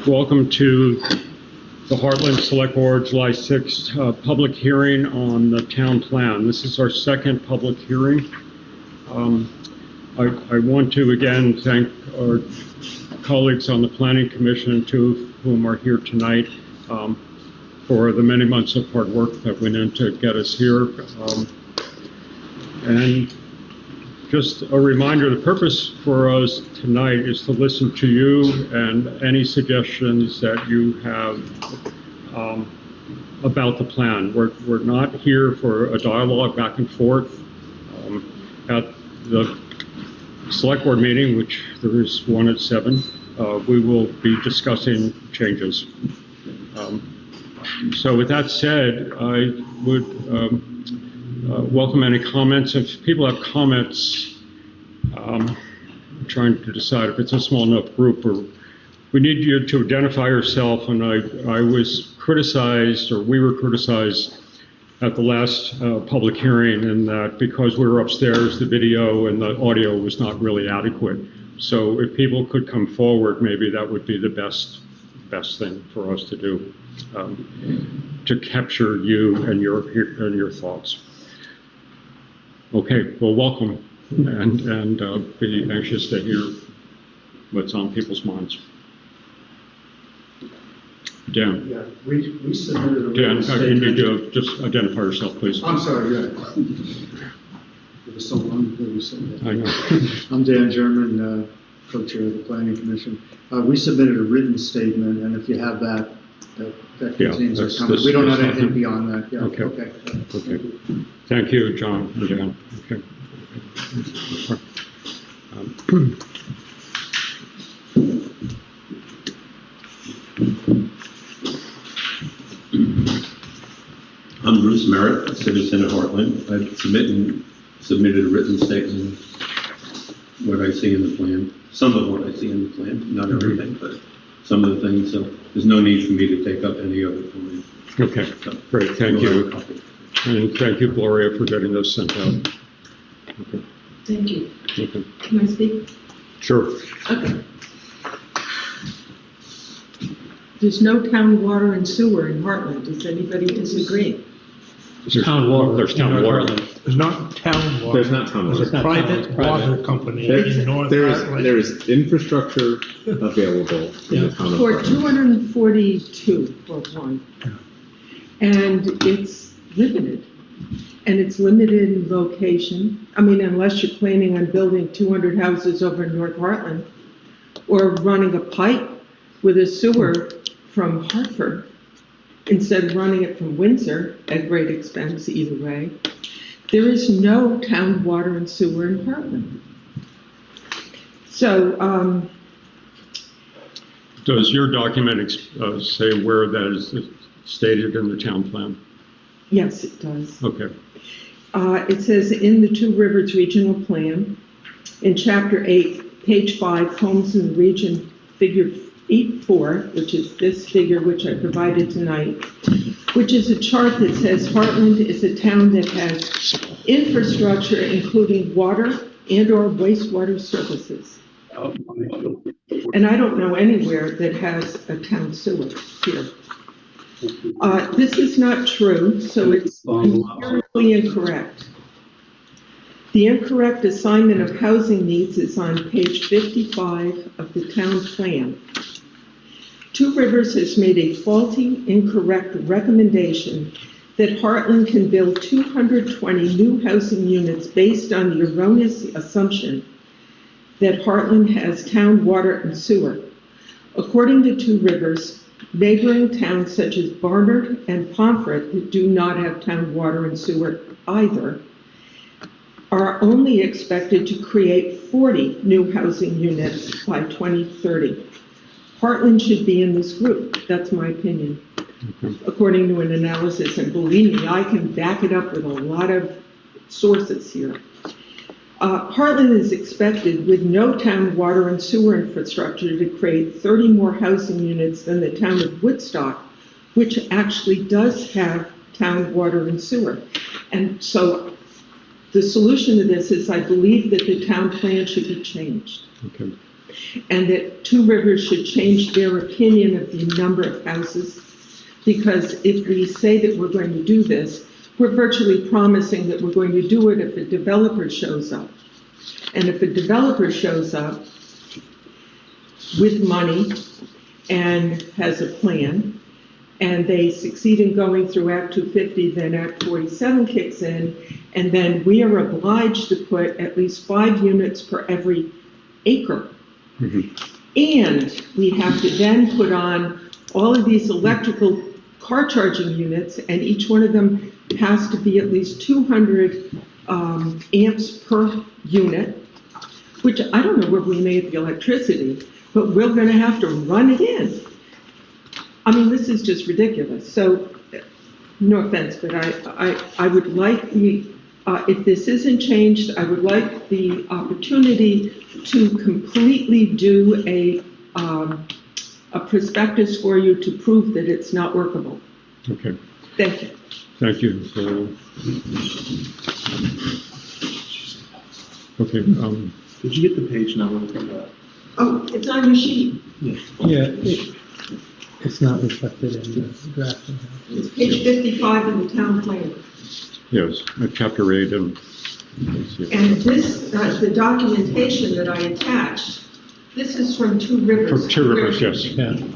Welcome to the Hartland Select Board July 6th public hearing on the town plan. This is our second public hearing. I want to again thank our colleagues on the Planning Commission, two of whom are here tonight, for the many months of hard work that went in to get us here. And just a reminder, the purpose for us tonight is to listen to you and any suggestions that you have about the plan. We're not here for a dialogue back and forth. At the Select Board meeting, which there is one at 7, we will be discussing changes. So with that said, I would welcome any comments. If people have comments, I'm trying to decide if it's a small enough group, or we need you to identify yourself. And I was criticized, or we were criticized at the last public hearing, in that because we were upstairs, the video and the audio was not really adequate. So if people could come forward, maybe that would be the best thing for us to do, to capture you and your thoughts. Okay, well, welcome, and be anxious to hear what's on people's minds. Dan. Yeah, we submitted a Dan, you need to just identify yourself, please. I'm sorry, yeah. It was so long ago we said that. I know. I'm Dan German, co-chair of the Planning Commission. We submitted a written statement, and if you have that contains our comments. We don't have anything beyond that. Yeah. Okay. Okay. Thank you, John and Dan. Okay. I'm Bruce Merritt, a citizen of Hartland. I've submitted a written statement, what I see in the plan, some of what I see in the plan, not everything, but some of the things. So there's no need for me to take up any other plan. Okay, so, great, thank you. And thank you, Gloria, for getting those sent out. Okay. Thank you. Okay. Can I speak? Sure. Okay. There's no town water and sewer in Hartland. Does anybody disagree? There's town water. There's town water. There's not town water. There's not town water. There's a private water company in North Hartland. There is infrastructure available in the town of For Hartland. 242 for one. And it's limited. And it's limited in location. I mean, unless you're planning on building 200 houses over in North Hartland, or running a pipe with a sewer from Hartford, instead of running it from Windsor at great expense either way. There is no town water and sewer in Hartland. So, does your document say where that is stated in the town plan? yes, it does. Okay. It says in the Two Rivers Regional Plan, in Chapter 8, page 5, Homes in the Region, Figure 8.4, which is this figure which I provided tonight, which is a chart that says Hartland is a town that has infrastructure including water and or wastewater services. And I don't know anywhere that has a town sewer here. This is not true, so it's empirically incorrect. The incorrect assignment of housing needs is on page 55 of the town plan. Two Rivers has made a faulty, incorrect recommendation that Hartland can build 220 new housing units based on the erroneous assumption that Hartland has town water and sewer. According to Two Rivers, neighboring towns such as Barnard and Pomfret, that do not have town water and sewer either, are only expected to create 40 new housing units by 2030. Hartland should be in this group. That's my opinion, according to an analysis. And believe me, I can back it up with a lot of sources here. Hartland is expected, with no town water and sewer infrastructure, to create 30 more housing units than the town of Woodstock, which actually does have town water and sewer. And so the solution to this is I believe that the town plan should be changed. Okay. and that Two Rivers should change their opinion of the number of houses, because if we say that we're going to do this, we're virtually promising that we're going to do it if a developer shows up. And if a developer shows up with money and has a plan, and they succeed in going through Act 250, then Act 47 kicks in, and then we are obliged to put at least 5 units per every acre. And we have to then put on all of these electrical car charging units, and each one of them has to be at least 200 amps per unit, which I don't know where we made the electricity, but we're going to have to run it in. I mean, this is just ridiculous. So, no offense, but I would like the, if this isn't changed, I would like the opportunity to completely do a prospectus for you to prove that it's not workable. Okay. Thank you. Thank you. Okay. Did you get the page number from that? Oh, it's on your sheet. Yeah, it's not reflected in the draft. It's page 55 in the town plan. Yes, chapter 8 and. And this, the documentation that I attached, this is from Two Rivers. From Two Rivers, yes.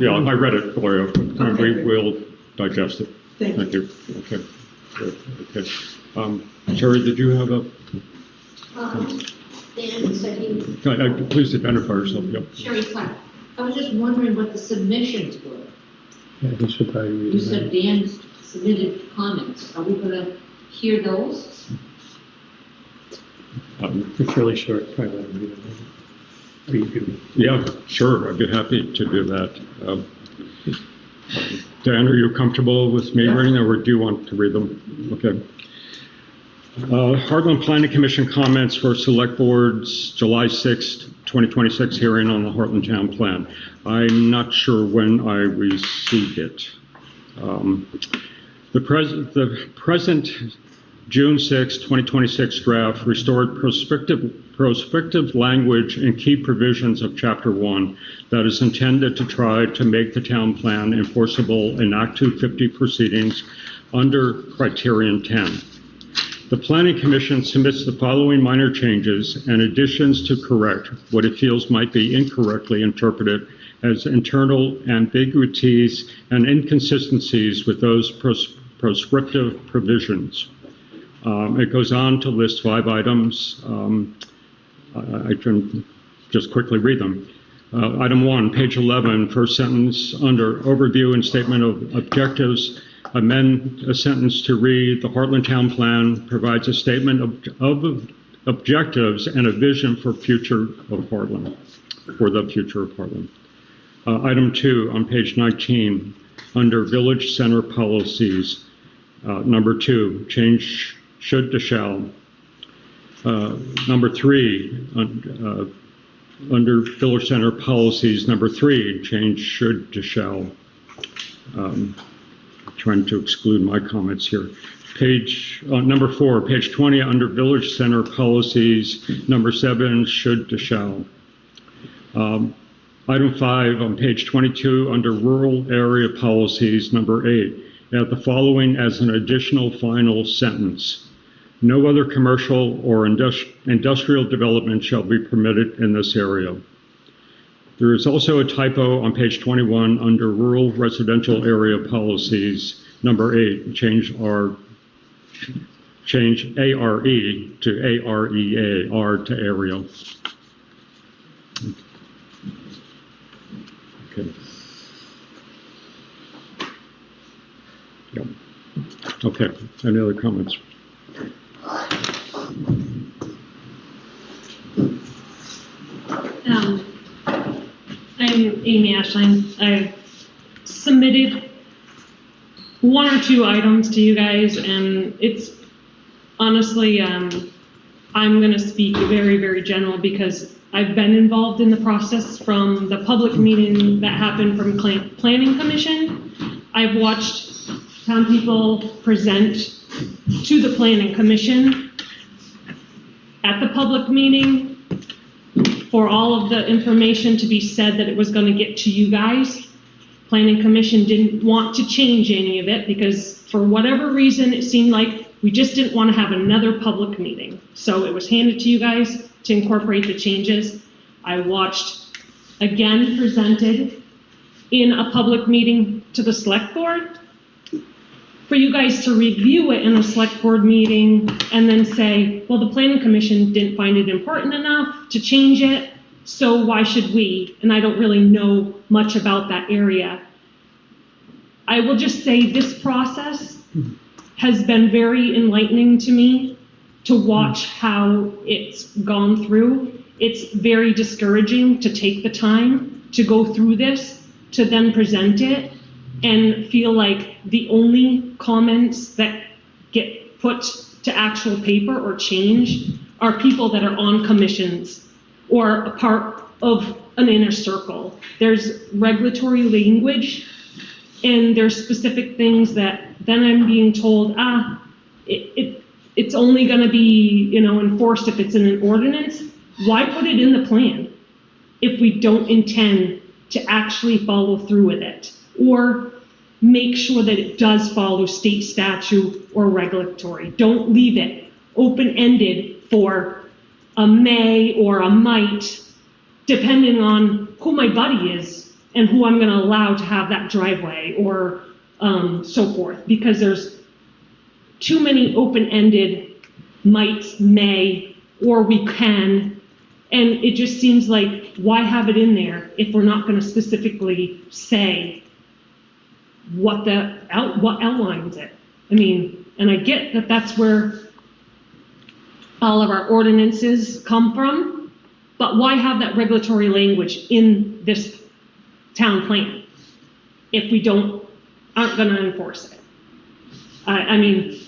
Yeah, I read it, Gloria. Okay. We will digest it. Thank you. Okay. Good. Okay. Sherry, did you have a? Dan said he. Please identify yourself. Yep. Sherry Clark. I was just wondering what the submissions were. Yeah, he should probably read You it. said Dan submitted comments. Are we going to hear those? It's really short, probably let him read it. Or you could. Yeah, sure. I'd be happy to do that. Dan, are you comfortable with me reading, or do you want to read them? Okay. Hartland Planning Commission comments for Select Board's July 6th, 2026 hearing on the Hartland Town Plan. I'm not sure when I received it. The present June 6, 2026 draft restored prospective language and key provisions of Chapter 1 that is intended to try to make the town plan enforceable in Act 250 proceedings under Criterion 10. The Planning Commission submits the following minor changes and additions to correct what it feels might be incorrectly interpreted as internal ambiguities and inconsistencies with those proscriptive provisions. It goes on to list 5 items. I can just quickly read them. Item 1, page 11, first sentence, under overview and statement of objectives, amend a sentence to read, the Hartland Town Plan provides a statement of objectives and a vision for the future of Hartland. Item 2, on page 19, under village center policies, number 2, change should to shall. Number 3, under village center policies, number 3, change should to shall. Trying to exclude my comments here. Number 4, page 20, under village center policies, number 7, should to shall. Item 5 on page 22, under rural area policies, number 8, add the following as an additional final sentence. No other commercial or industrial development shall be permitted in this area. There is also a typo on page 21 under rural residential area policies, number 8, change ARE to AREA, R to area. Okay. Yep. Okay, any other comments? I'm Amy Ashline. I've submitted 1 or 2 items to you guys, and it's honestly, I'm going to speak very, very general because I've been involved in the process from the public meeting that happened from Planning Commission. I've watched town people present to the Planning Commission at the public meeting. for all of the information to be said that it was gonna get to you guys. Planning Commission didn't want to change any of it because for whatever reason, it seemed like we just didn't want to have another public meeting. So it was handed to you guys to incorporate the changes. I watched again presented in a public meeting to the select board for you guys to review it in a select board meeting and then say, well, the Planning Commission didn't find it important enough to change it. So why should we? And I don't really know much about that area. I will just say this process has been very enlightening to me to watch how it's gone through. It's very discouraging to take the time to go through this, to then present it, and feel like the only comments that get put to actual paper or change are people that are on commissions or a part of an inner circle. There's regulatory language and there's specific things that then I'm being told, it's only gonna be, enforced if it's in an ordinance. Why put it in the plan if we don't intend to actually follow through with it? Or make sure that it does follow state statute or regulatory. Don't leave it open-ended for a may or a might, depending on who my buddy is and who I'm going to allow to have that driveway or so forth, because there's too many open-ended mights, may, or we can, and it just seems like, why have it in there if we're not going to specifically say what outlines it? I mean, and I get that that's where all of our ordinances come from, but why have that regulatory language in this town plan if we aren't going to enforce it? I mean,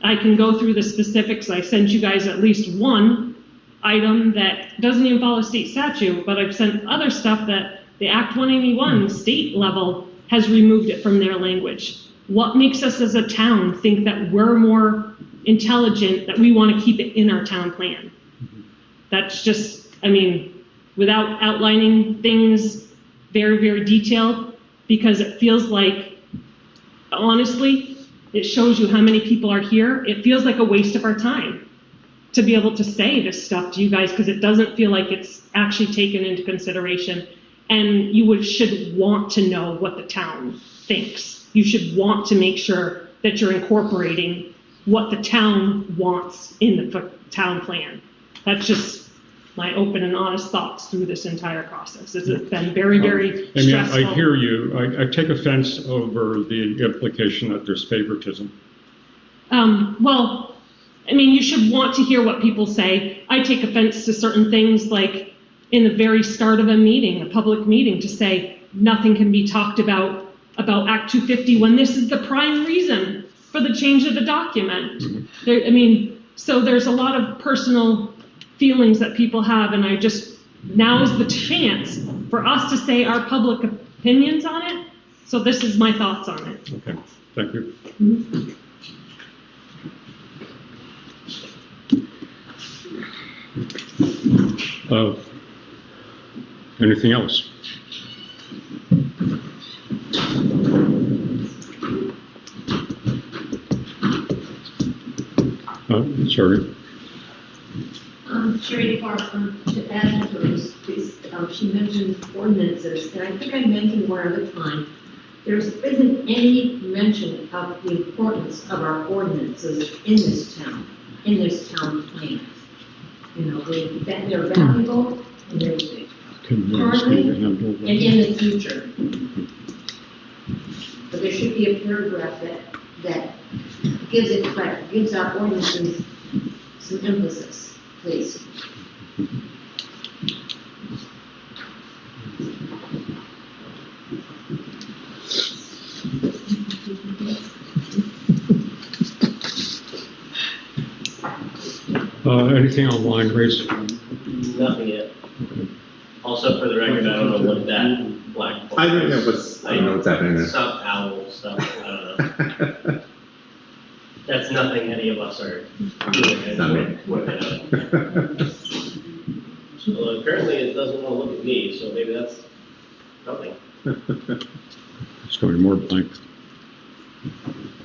I can go through the specifics. I sent you guys at least one item that doesn't even follow state statute, but I've sent other stuff that the Act 181 state level has removed it from their language. What makes us as a town think that we're more intelligent, that we want to keep it in our town plan? That's just, I mean, without outlining things very, very detailed, because it feels like, honestly, it shows you how many people are here. It feels like a waste of our time to be able to say this stuff to you guys, because it doesn't feel like it's actually taken into consideration. And you should want to know what the town thinks. You should want to make sure that you're incorporating what the town wants in the town plan. That's just my open and honest thoughts through this entire process. It's been very, very stressful. I hear you. I take offense over the implication that there's favoritism. Well, I mean, you should want to hear what people say. I take offense to certain things, like in the very start of a meeting, a public meeting, to say nothing can be talked about Act 250 when this is the prime reason for the change of the document. I mean, so there's a lot of personal feelings that people have, and now is the chance for us to say our public opinions on it. So this is my thoughts on it. Okay, thank you. Anything else? Sorry. Sherry Parker, to add to this, she mentioned ordinances, and I think I mentioned one other time, there isn't any mention of the importance of our ordinances in this town plan. They're valuable, and they're currently and in the future. But there should be a paragraph that gives our ordinances some emphasis, please. Anything online, Grace? Nothing yet. Also, for the record, I don't know what that black. I don't know what's happening there. Some owl stuff, I don't know. That's nothing any of us are doing. Not me. So look, apparently it doesn't want to look at me, so maybe that's nothing. It's going more blank.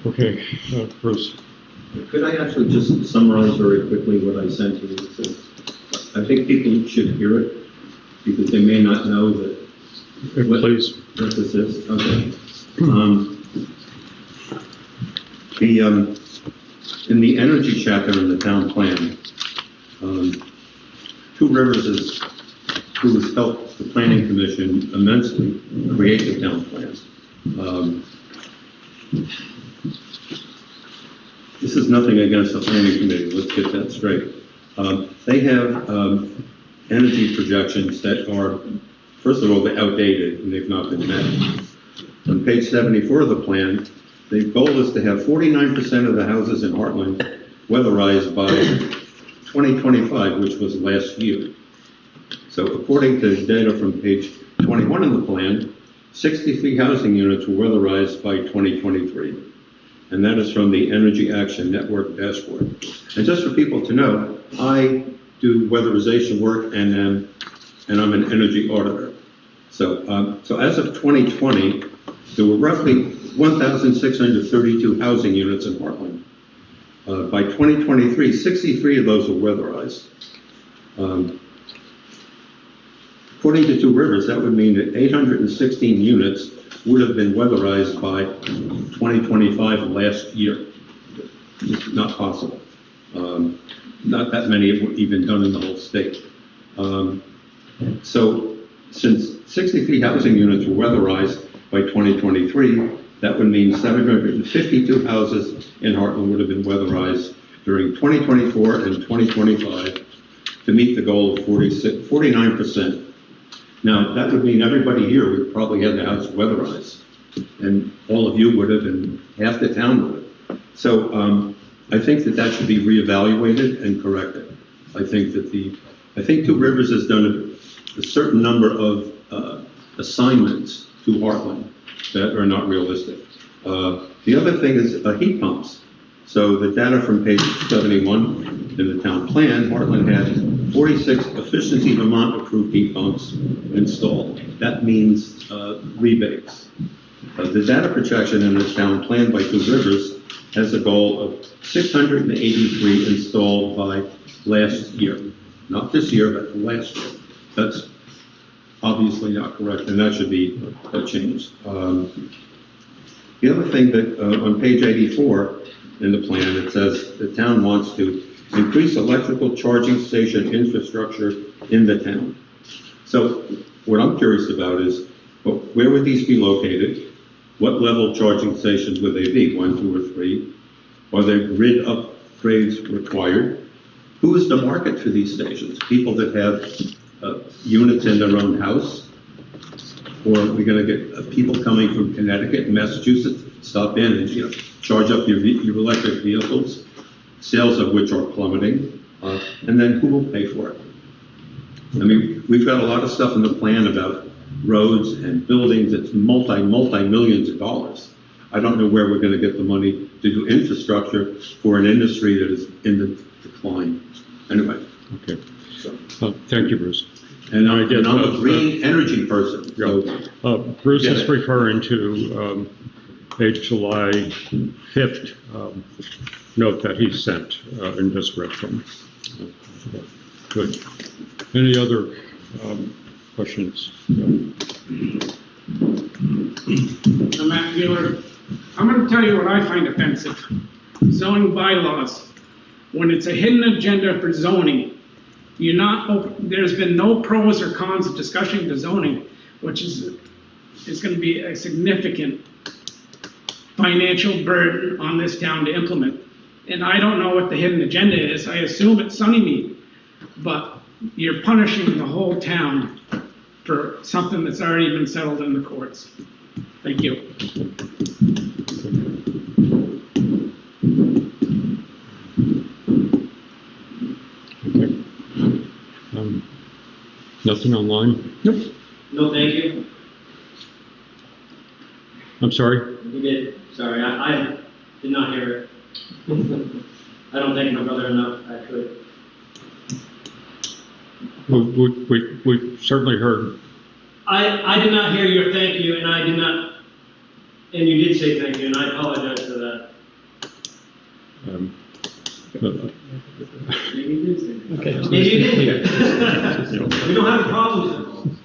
Okay, Bruce. Could I actually just summarize very quickly what I sent you? It says, I think people should hear it because they may not know that. Please. What this is. Okay. In the energy chapter in the town plan, Two Rivers has helped the planning commission immensely create the town plan. This is nothing against the planning committee, let's get that straight. They have energy projections that are, first of all, they're outdated and they've not been met. On page 74 of the plan, the goal is to have 49% of the houses in Hartland weatherized by 2025, which was last year. So according to data from page 21 of the plan, 63 housing units were weatherized by 2023. And that is from the Energy Action Network dashboard. And just for people to know, I do weatherization work and I'm an energy auditor. So as of 2020, there were roughly 1,632 housing units in Hartland. By 2023, 63 of those were weatherized. According to Two Rivers, that would mean that 816 units would have been weatherized by 2025 last year. It's not possible. Not that many have even done in the whole state. So since 63 housing units were weatherized by 2023, that would mean 752 houses in Hartland would have been weatherized during 2024 and 2025 to meet the goal of 49%. Now, that would mean everybody here would probably have the house weatherized, and all of you would have, and half the town would have. So I think that should be reevaluated and corrected. I think Two Rivers has done a certain number of assignments to Hartland that are not realistic. The other thing is heat pumps. So the data from page 71 in the town plan, Hartland had 46 Efficiency Vermont approved heat pumps installed. That means rebates. The data projection in the town plan by Two Rivers has a goal of 683 installed by last year. Not this year, but last year. That's obviously not correct, and that should be changed. The other thing that on page 84 in the plan, it says the town wants to increase electrical charging station infrastructure in the town. So what I'm curious about is, well, where would these be located? What level charging stations would they be? 1, 2, or 3? Are there grid upgrades required? Who is the market for these stations? People that have units in their own house? Or are we going to get people coming from Connecticut and Massachusetts stop in and charge up your electric vehicles, sales of which are plummeting, and then who will pay for it? I mean, we've got a lot of stuff in the plan about roads and buildings. It's multi-millions of dollars. I don't know where we're going to get the money to do infrastructure for an industry that is in the decline. Anyway. Okay. Thank you, Bruce. And I'm a green energy person. So, Bruce is referring to page July 5th note that he sent and just read from. Good. Any other questions? I'm Matt Mueller. I'm going to tell you what I find offensive. Zoning bylaws. When it's a hidden agenda for zoning, there's been no pros or cons of discussing the zoning, which is going to be a significant financial burden on this town to implement. And I don't know what the hidden agenda is. I assume it's Sunnymead, but you're punishing the whole town for something that's already been settled in the courts. Thank you. Okay. Nothing online? Nope. No, thank you. I'm sorry? You did. Sorry, I did not hear it. I don't thank my brother enough, actually. We certainly heard. I did not hear your thank you, and I did not, and you did say thank you, and I apologize for that. Maybe you did say that. Okay. Maybe you did. We don't have problems.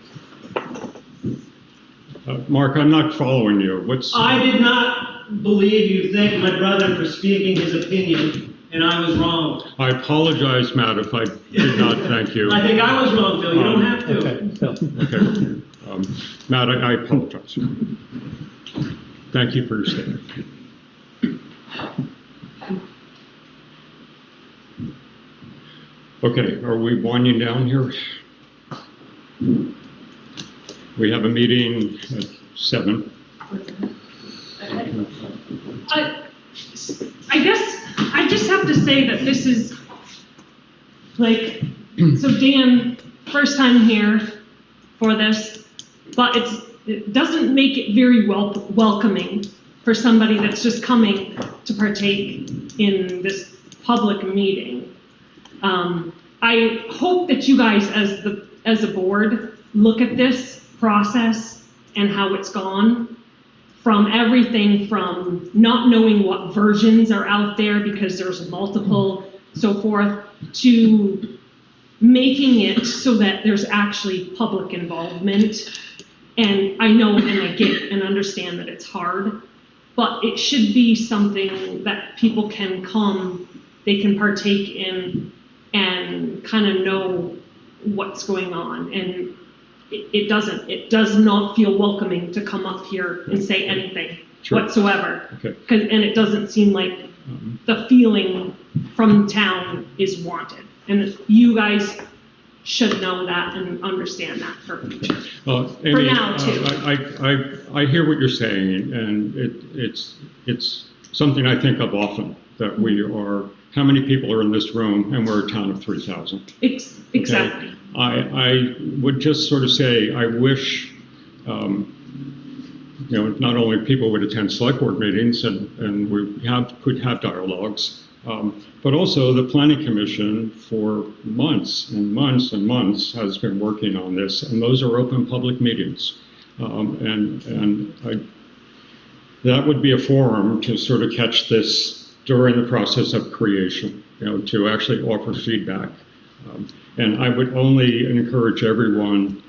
Mark, I'm not following you. I did not believe you thanked my brother for speaking his opinion, and I was wrong. I apologize, Matt, if I did not thank you. I think I was wrong, Phil. You don't have to. Okay, Phil. Okay. Matt, I apologize. Thank you for your statement. Okay, are we winding down here? We have a meeting at 7. I guess I just have to say that this is like, so Dan, first time here for this, but it doesn't make it very welcoming for somebody that's just coming to partake in this public meeting. I hope that you guys as a board look at this process and how it's gone, from everything from not knowing what versions are out there because there's multiple, so forth, to making it so that there's actually public involvement. And I know and I get and understand that it's hard, but it should be something that people can come, they can partake in and kind of know what's going on. And it does not feel welcoming to come up here and say anything whatsoever. Okay. And it doesn't seem like the feeling from town is wanted. And you guys should know that and understand that for future. Amy, for now, too. I hear what you're saying, and it's something I think of often, that we are, how many people are in this room, and we're a town of 3,000. Exactly. Okay? I would just sort of say, I wish, not only people would attend select board meetings and we could have dialogues, but also the planning commission for months and months and months has been working on this, and those are open public meetings. That would be a forum to sort of catch this during the process of creation, to actually offer feedback. And I would only encourage everyone,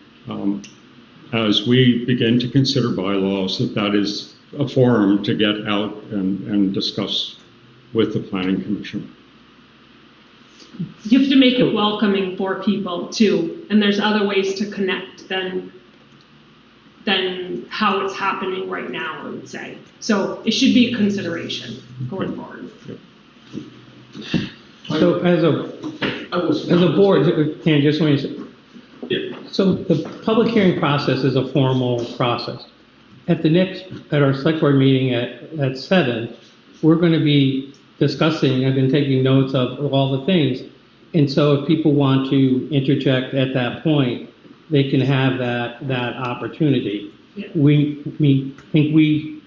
as we begin to consider bylaws, that is a forum to get out and discuss with the planning commission. You have to make it welcoming for people too, and there's other ways to connect than how it's happening right now, I would say. So it should be a consideration going forward. So as a board, Ken, just want to say, so the public hearing process is a formal process. At our select board meeting at 7, we're going to be discussing, I've been taking notes of all the things. And so if people want to interject at that point, they can have that opportunity. Yeah. We think we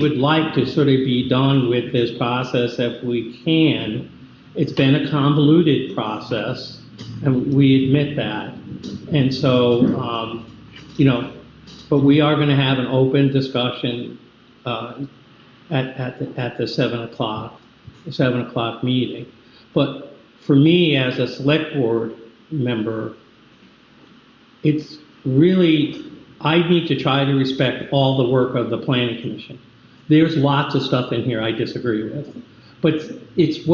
would like to sort of be done with this process if we can. It's been a convoluted process, and we admit that. And so, but we are going to have an open discussion at the 7 o'clock meeting. But for me, as a select board member, it's really, I need to try to respect all the work of the planning commission. There's lots of stuff in here I disagree with, but it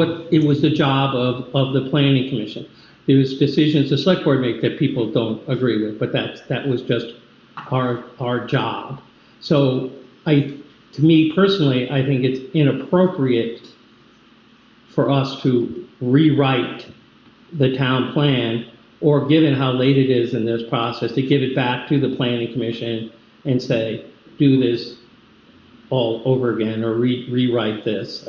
was the job of the planning commission. There's decisions the select board make that people don't agree with, but that was just our job. So to me personally, I think it's inappropriate for us to rewrite the town plan, or given how late it is in this process, to give it back to the planning commission and say, do this all over again, or rewrite this.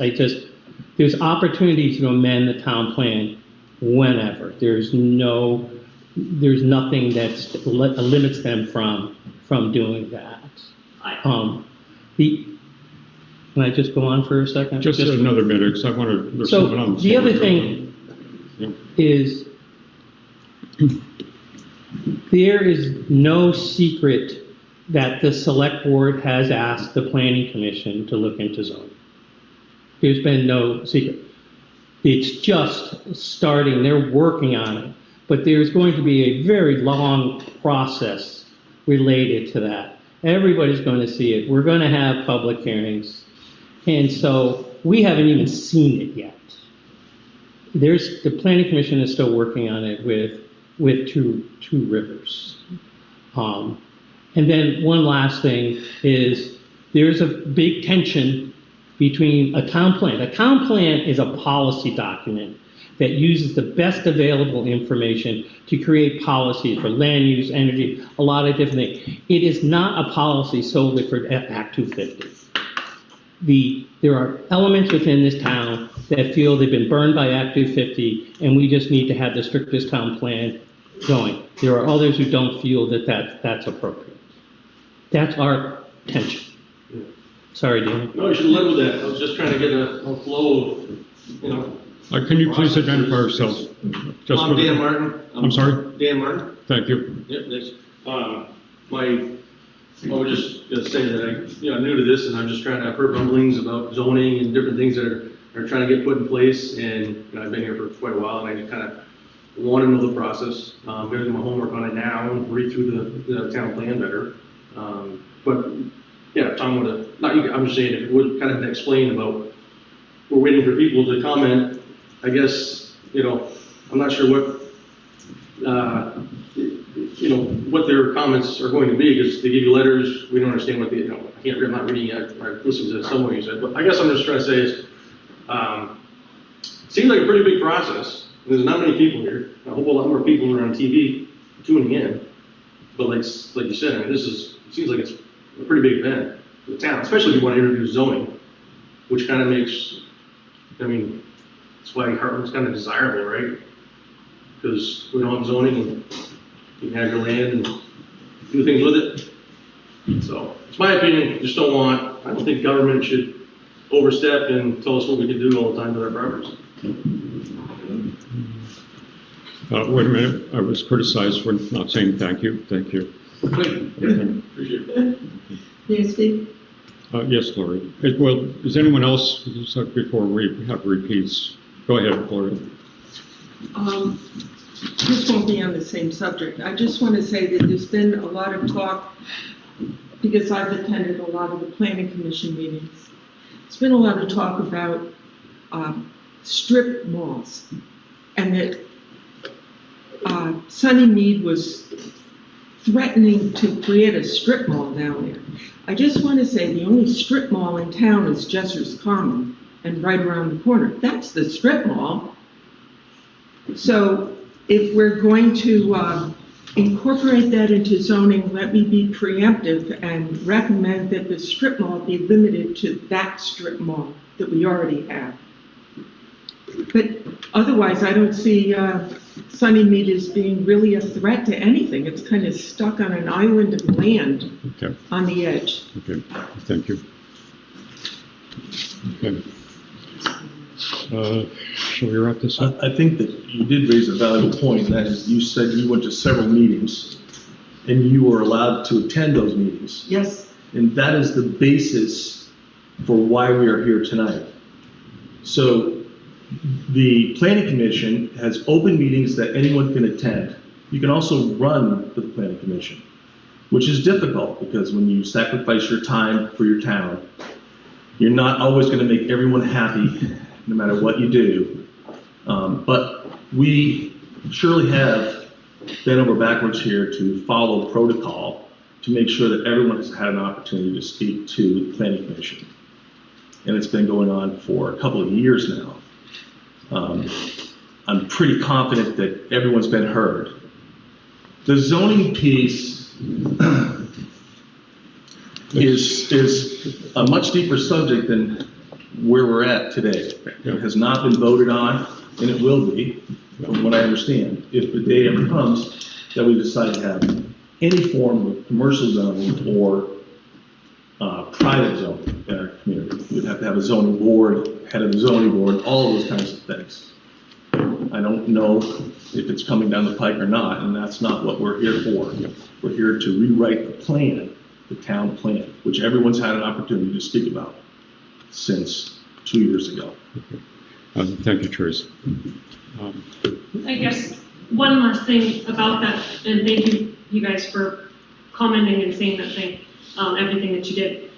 There's opportunities to amend the town plan whenever. There's nothing that limits them from doing that. Can I just go on for a second? Just another minute, because I want to. So the other thing is, There is no secret that the select board has asked the planning commission to look into zoning. There's been no secret. It's just starting, they're working on it, but there's going to be a very long process related to that. Everybody's going to see it. We're going to have public hearings. And so we haven't even seen it yet. The planning commission is still working on it with two rivers. And then one last thing is there's a big tension between a town plan. A town plan is a policy document that uses the best available information to create policies for land use, energy, a lot of different things. It is not a policy solely for Act 250. There are elements within this town that feel they've been burned by Act 250, and we just need to have the strictest town plan going. There are others who don't feel that that's appropriate. That's our tension. Sorry, Dan. No, you should live with that. I was just trying to get a flow of, Can you please identify yourself? I'm Dan Martin. I'm sorry? Dan Martin. Thank you. Yep, thanks. I was just gonna say that I'm new to this, and I've heard rumblings about zoning and different things that are trying to get put in place, and I've been here for quite a while, and I just kind of want to know the process. I'm going to do my homework on it now and read through the town plan better. But yeah, Tom would have, not you, I'm just saying, if it would kind of explain about, we're waiting for people to comment. I guess, I'm not sure what their comments are going to be, because they give you letters, we don't understand what they, I'm not reading it, I listened to some of you said, but I guess I'm just trying to say is, seems like a pretty big process. There's not many people here. I hope a lot more people are on TV tuning in. But like you said, it seems like it's a pretty big event for the town, especially if you want to introduce zoning, which kind of makes, that's why Hartland's kind of desirable, right? Because we don't have zoning, and you can have your land and do things with it. So it's my opinion. I don't think government should overstep and tell us what we can do all the time with our properties. Wait a minute, I was criticized for not saying thank you. Thank you. Appreciate it. Yes, Steve? Yes, Gloria. Well, is anyone else, before we have repeats? Go ahead, Gloria. This won't be on the same subject. I just want to say that there's been a lot of talk, because I've attended a lot of the planning commission meetings. There's been a lot of talk about strip malls, and that Sunnymead was threatening to create a strip mall down there. I just want to say the only strip mall in town is Jesser's Common, and right around the corner. That's the strip mall. So if we're going to incorporate that into zoning, let me be preemptive and recommend that the strip mall be limited to that strip mall that we already have. But otherwise, I don't see Sunnymead as being really a threat to anything. It's kind of stuck on an island of land on the edge. Okay, thank you. Okay. Shall we wrap this up? I think that you did raise a valuable point, and that is you said you went to several meetings and you were allowed to attend those meetings. Yes. And that is the basis for why we are here tonight. So the Planning Commission has open meetings that anyone can attend. You can also run for the Planning Commission, which is difficult because when you sacrifice your time for your town, you're not always going to make everyone happy no matter what you do. But we surely have bent over backwards here to follow protocol to make sure that everyone has had an opportunity to speak to the Planning Commission. And it's been going on for a couple of years now. I'm pretty confident that everyone's been heard. The zoning piece is a much deeper subject than where we're at today. It has not been voted on, and it will be, from what I understand, if the day ever comes that we decide to have any form of commercial zoning or private zoning in our community. We'd have to have a zoning board, head of the zoning board, all of those kinds of things. I don't know if it's coming down the pike or not, and that's not what we're here for. We're here to rewrite the plan, the town plan, which everyone's had an opportunity to speak about since 2 years ago. Thank you, Teresa. I guess one last thing about that, and thank you guys for commenting and saying that thing, everything that you did.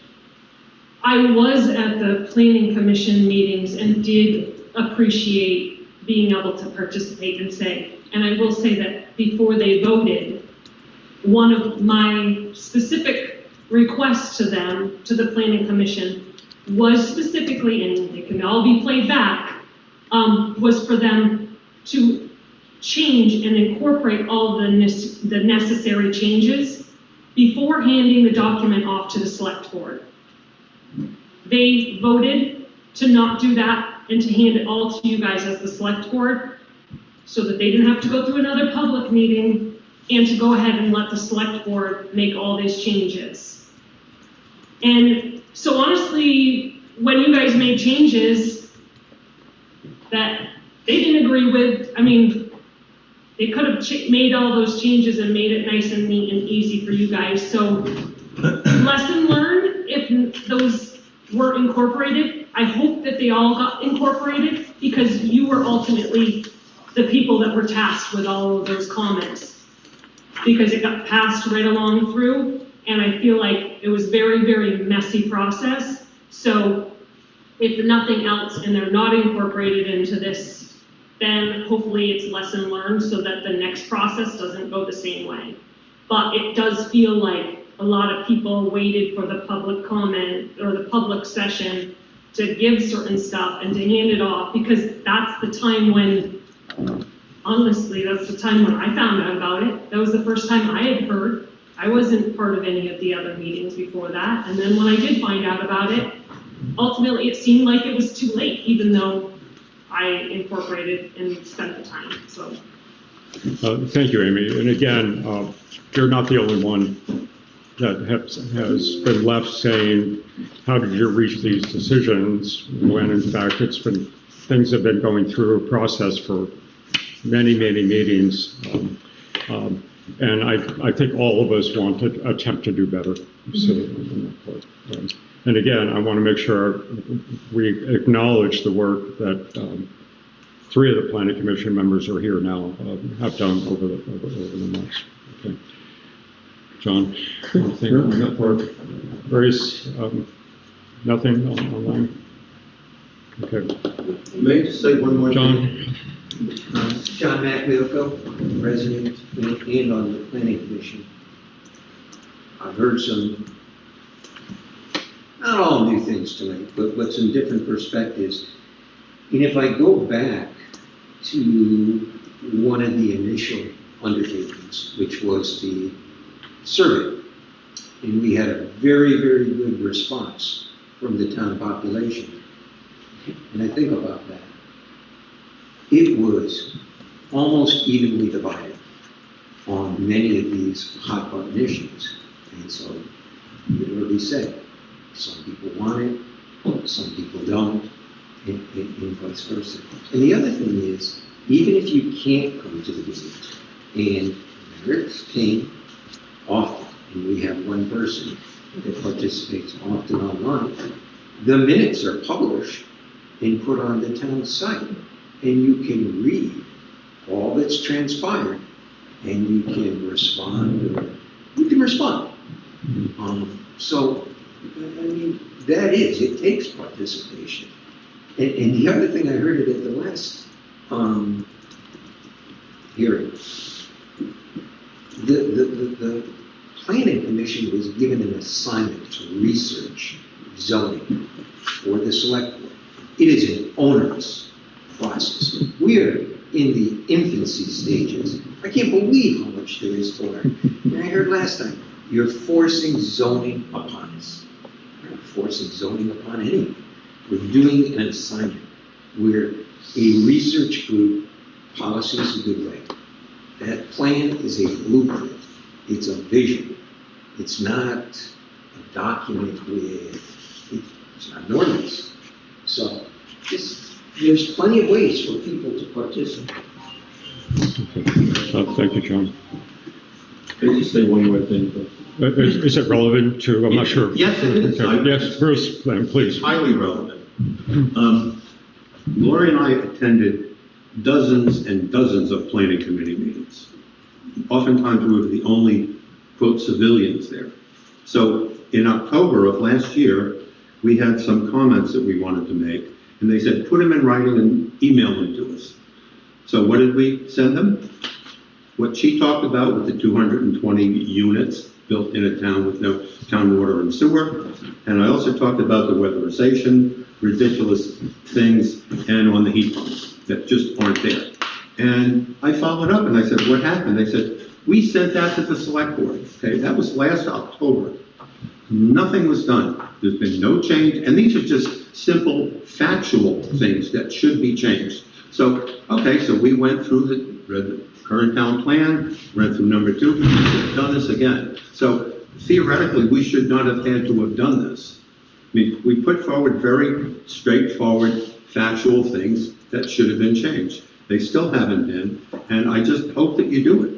I was at the planning commission meetings and did appreciate being able to participate and say, and I will say that before they voted, one of my specific requests to them, to the planning commission, was specifically, and it can all be played back, was for them to change and incorporate all the necessary changes before handing the document off to the select board. They voted to not do that and to hand it all to you guys as the select board so that they didn't have to go through another public meeting and to go ahead and let the select board make all these changes. And so honestly, when you guys made changes that they didn't agree with, I mean, they could have made all those changes and made it nice and neat and easy for you guys. So lesson learned, if those were incorporated, I hope that they all got incorporated because you were ultimately the people that were tasked with all of those comments because it got passed right along through. And I feel like it was very, very messy process. So if nothing else, and they're not incorporated into this, then hopefully it's lesson learned so that the next process doesn't go the same way. But it does feel like a lot of people waited for the public comment or the public session to give certain stuff and to hand it off because that's the time when, honestly, that's the time when I found out about it. That was the first time I had heard. I wasn't part of any of the other meetings before that. And then when I did find out about it, ultimately it seemed like it was too late, even though I incorporated and spent the time, so. Thank you, Amy. And again, you're not the only one that has been left saying, how did you reach these decisions when in fact things have been going through a process for many, many meetings. And I think all of us want to attempt to do better. And again, I want to make sure we acknowledge the work that 3 of the Planning Commission members are here now have done over the months. Okay. John, anything on that part? Grace, nothing online? Okay. May I just say one more John? thing? John McMilko, resident and on the Planning Commission. I've heard some, not all new things tonight, but some different perspectives. And if I go back to one of the initial undertakings, which was the survey, and we had a very, very good response from the town population. And I think about that. It was almost evenly divided on many of these hot button issues. And so, you literally said, some people want it, some people don't, and vice versa. And the other thing is, even if you can't come to the meetings, and Merritt's came often, and we have one person that participates often online, the minutes are published and put on the town site, and you can read all that's transpired, and you can respond, or you can respond. So, I mean, it takes participation. And the other thing I heard it at the last hearing, the Planning Commission was given an assignment to research zoning for the Select Board. It is an onerous process. We are in the infancy stages. I can't believe how much there is to learn. And I heard last time, you're forcing zoning upon us. We're not forcing zoning upon anyone. We're doing an assignment. We're a research group. Policy is a good way. That plan is a blueprint. It's a vision. It's not a document it's not an ordinance. So there's plenty of ways for people to participate. Thank you, John. Can I just say one more thing? Is it relevant to, I'm not sure. Yes, it is. Okay. Yes, Bruce, please. It's highly relevant. Lori and I attended dozens and dozens of planning committee meetings. Oftentimes, we were the only, quote, civilians there. So in October of last year, we had some comments that we wanted to make, and they said, put them in writing and email them to us. So what did we send them? What she talked about with the 220 units built in a town with no town water and sewer. And I also talked about the weatherization, ridiculous things, and on the heat pumps that just aren't there. And I followed up and I said, what happened? They said, we sent that to the select board. Okay, that was last October. Nothing was done. There's been no change. And these are just simple factual things that should be changed. So, okay, so we went through read the current town plan, read through number 2, we've done this again. So theoretically, we should not have had to have done this. I mean, we put forward very straightforward, factual things that should have been changed. They still haven't been, and I just hope that you do it.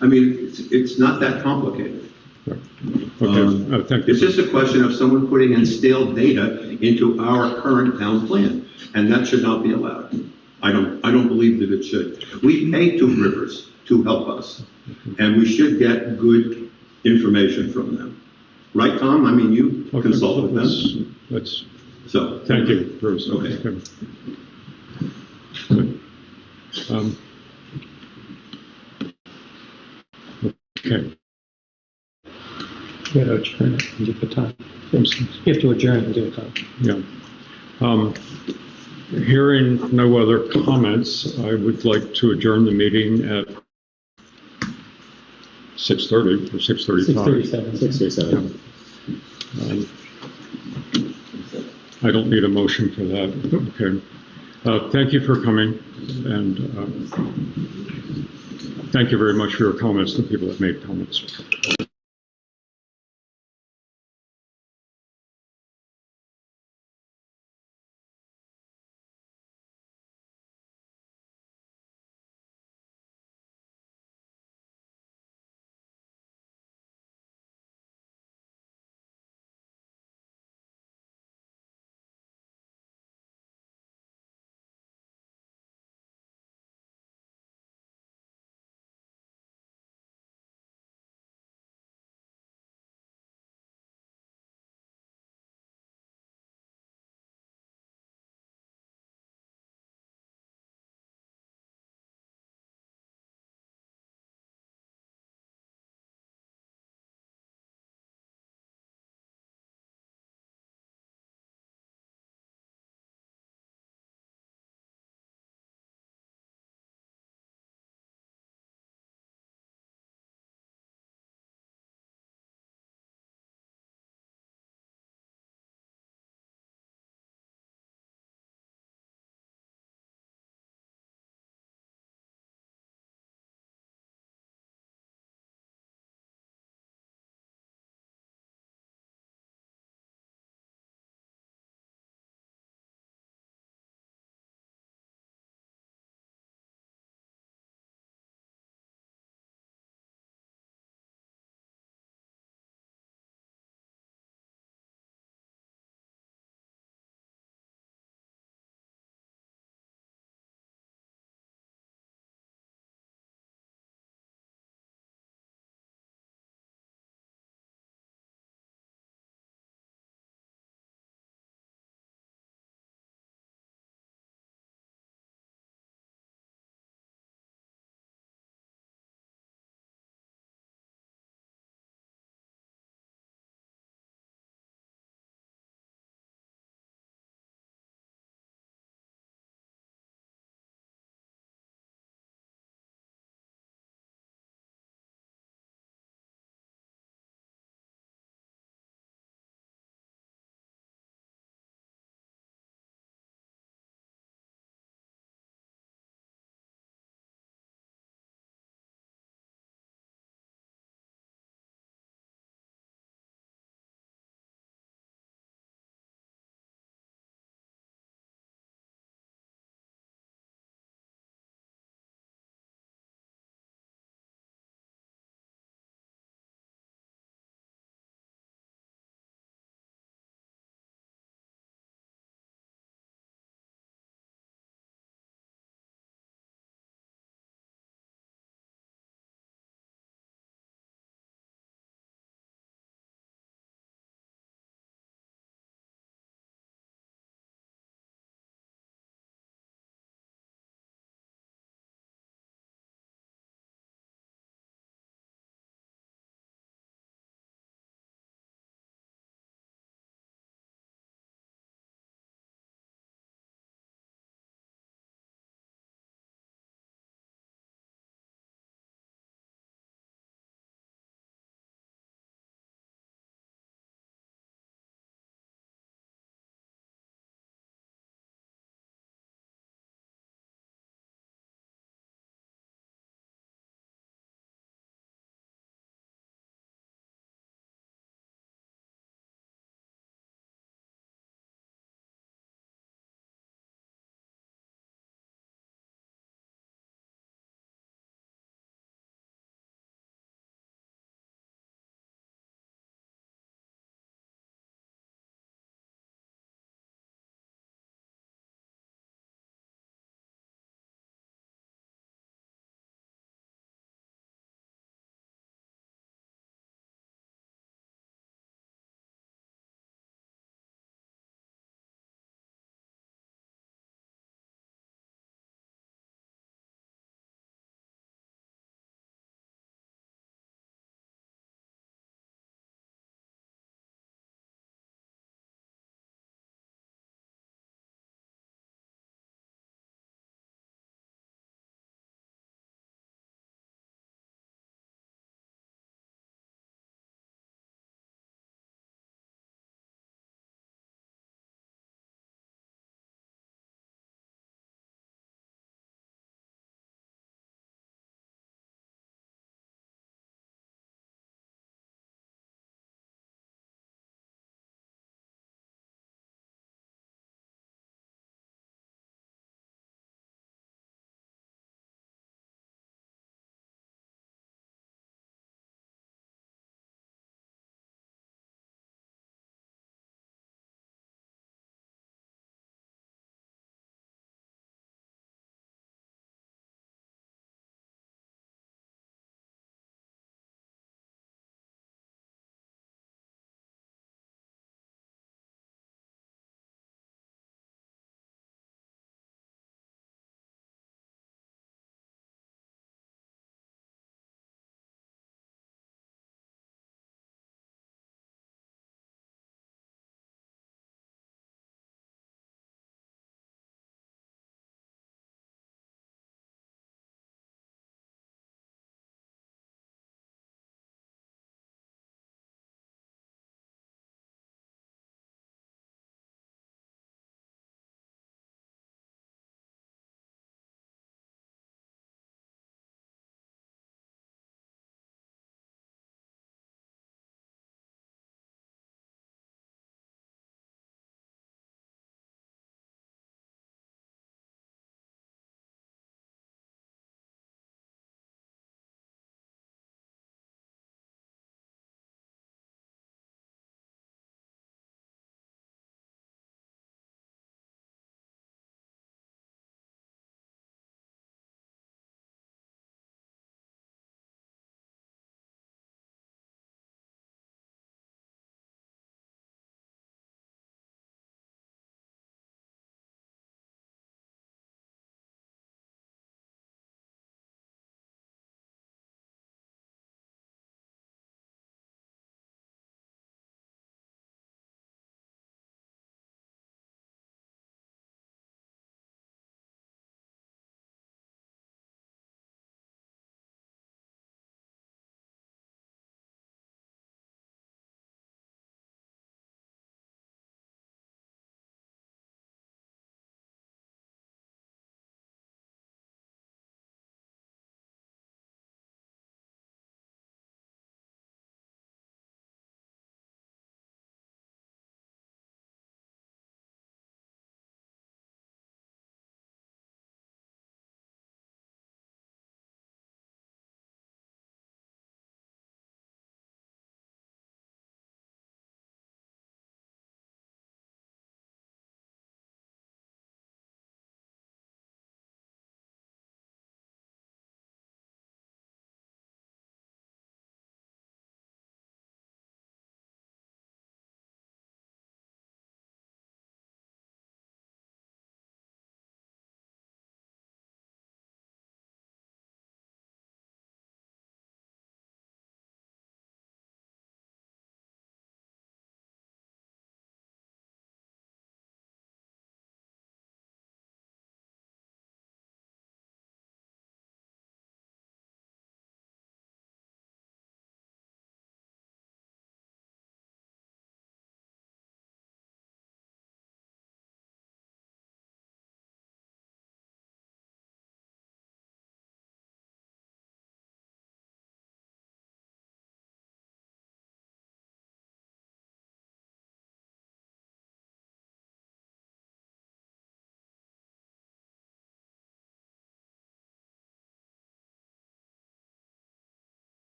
I mean, it's not that complicated. Okay. Thank you. It's just a question of someone putting in stale data into our current town plan, and that should not be allowed. I don't believe that it should. We pay Two Rivers to help us, and we should get good information from them. Right, Tom? I mean, you consult with them. So. Thank you, Bruce. Okay. Okay. You have to adjourn it and give it time. You have to adjourn and give it time. Yeah. Hearing no other comments, I would like to adjourn the meeting at 6:30 or 6:35. 6:37. I don't need a motion for that. Okay. Thank you for coming, and thank you very much for your comments, the people that made comments.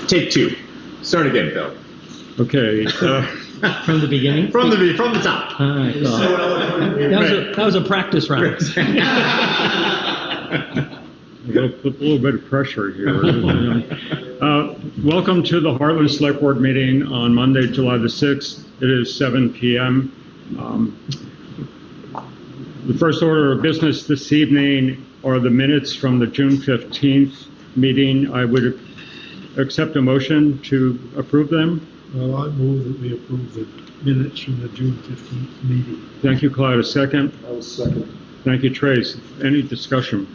Take two. Start again, Phil. Okay, From the beginning? From the top. All right, well, that was a practice round. we'll put a little bit of pressure here. Welcome to the Hartland Select Board meeting on Monday, July the 6th. It is 7 p.m. The first order of business this evening are the minutes from the June 15th meeting. I would accept a motion to approve them. Well, I move that we approve the minutes from the June 15th meeting. Thank you, Clyde. A second? I will second. Thank you, Trace. Any discussion?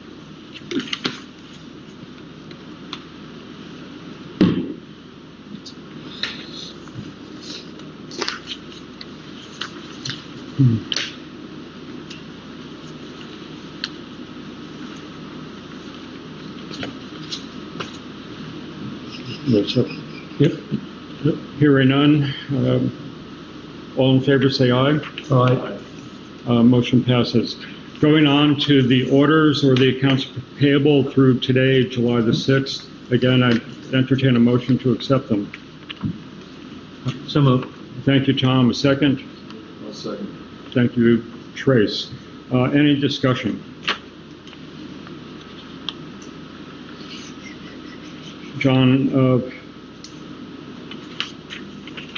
Yep. Hearing none. All in favor, say aye. Aye. Motion passes. Going on to the orders or the accounts payable through today, July the 6th. Again, I entertain a motion to accept them. So moved. Thank you, Tom. A second? I'll second. Thank you, Trace. Any discussion? John,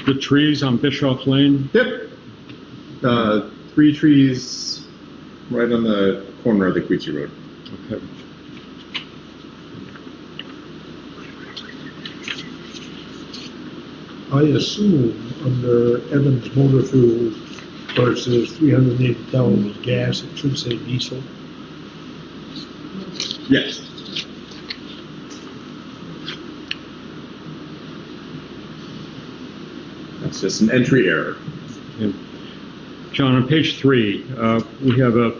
the trees on Bischoff Lane? Yep. 3 trees right on the corner of the Quechee Road. Okay. I assume under Evans Motor Fuel, where it says 380 gallons of gas, it should say diesel. Yes. That's just an entry error. Yeah. John, on page 3, we have a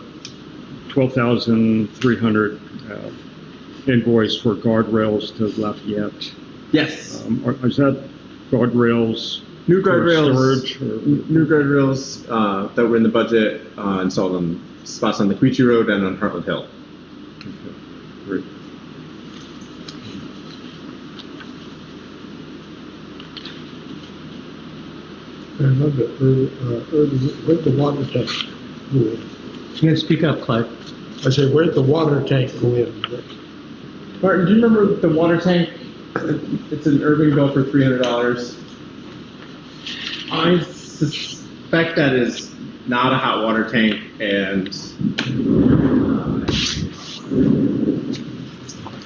$12,300 invoice for guardrails to Lafayette. Yes. Is that guardrails? New for guardrails. Storage? New guardrails that were in the budget installed on spots on the Quechee Road and on Hartland Hill. Okay, great. I remember, where'd the water tank go in? You can speak up, Clyde. I said, where'd the water tank go in? Martin, do you remember the water tank? It's an urban bill for $300. I suspect that is not a hot water tank, and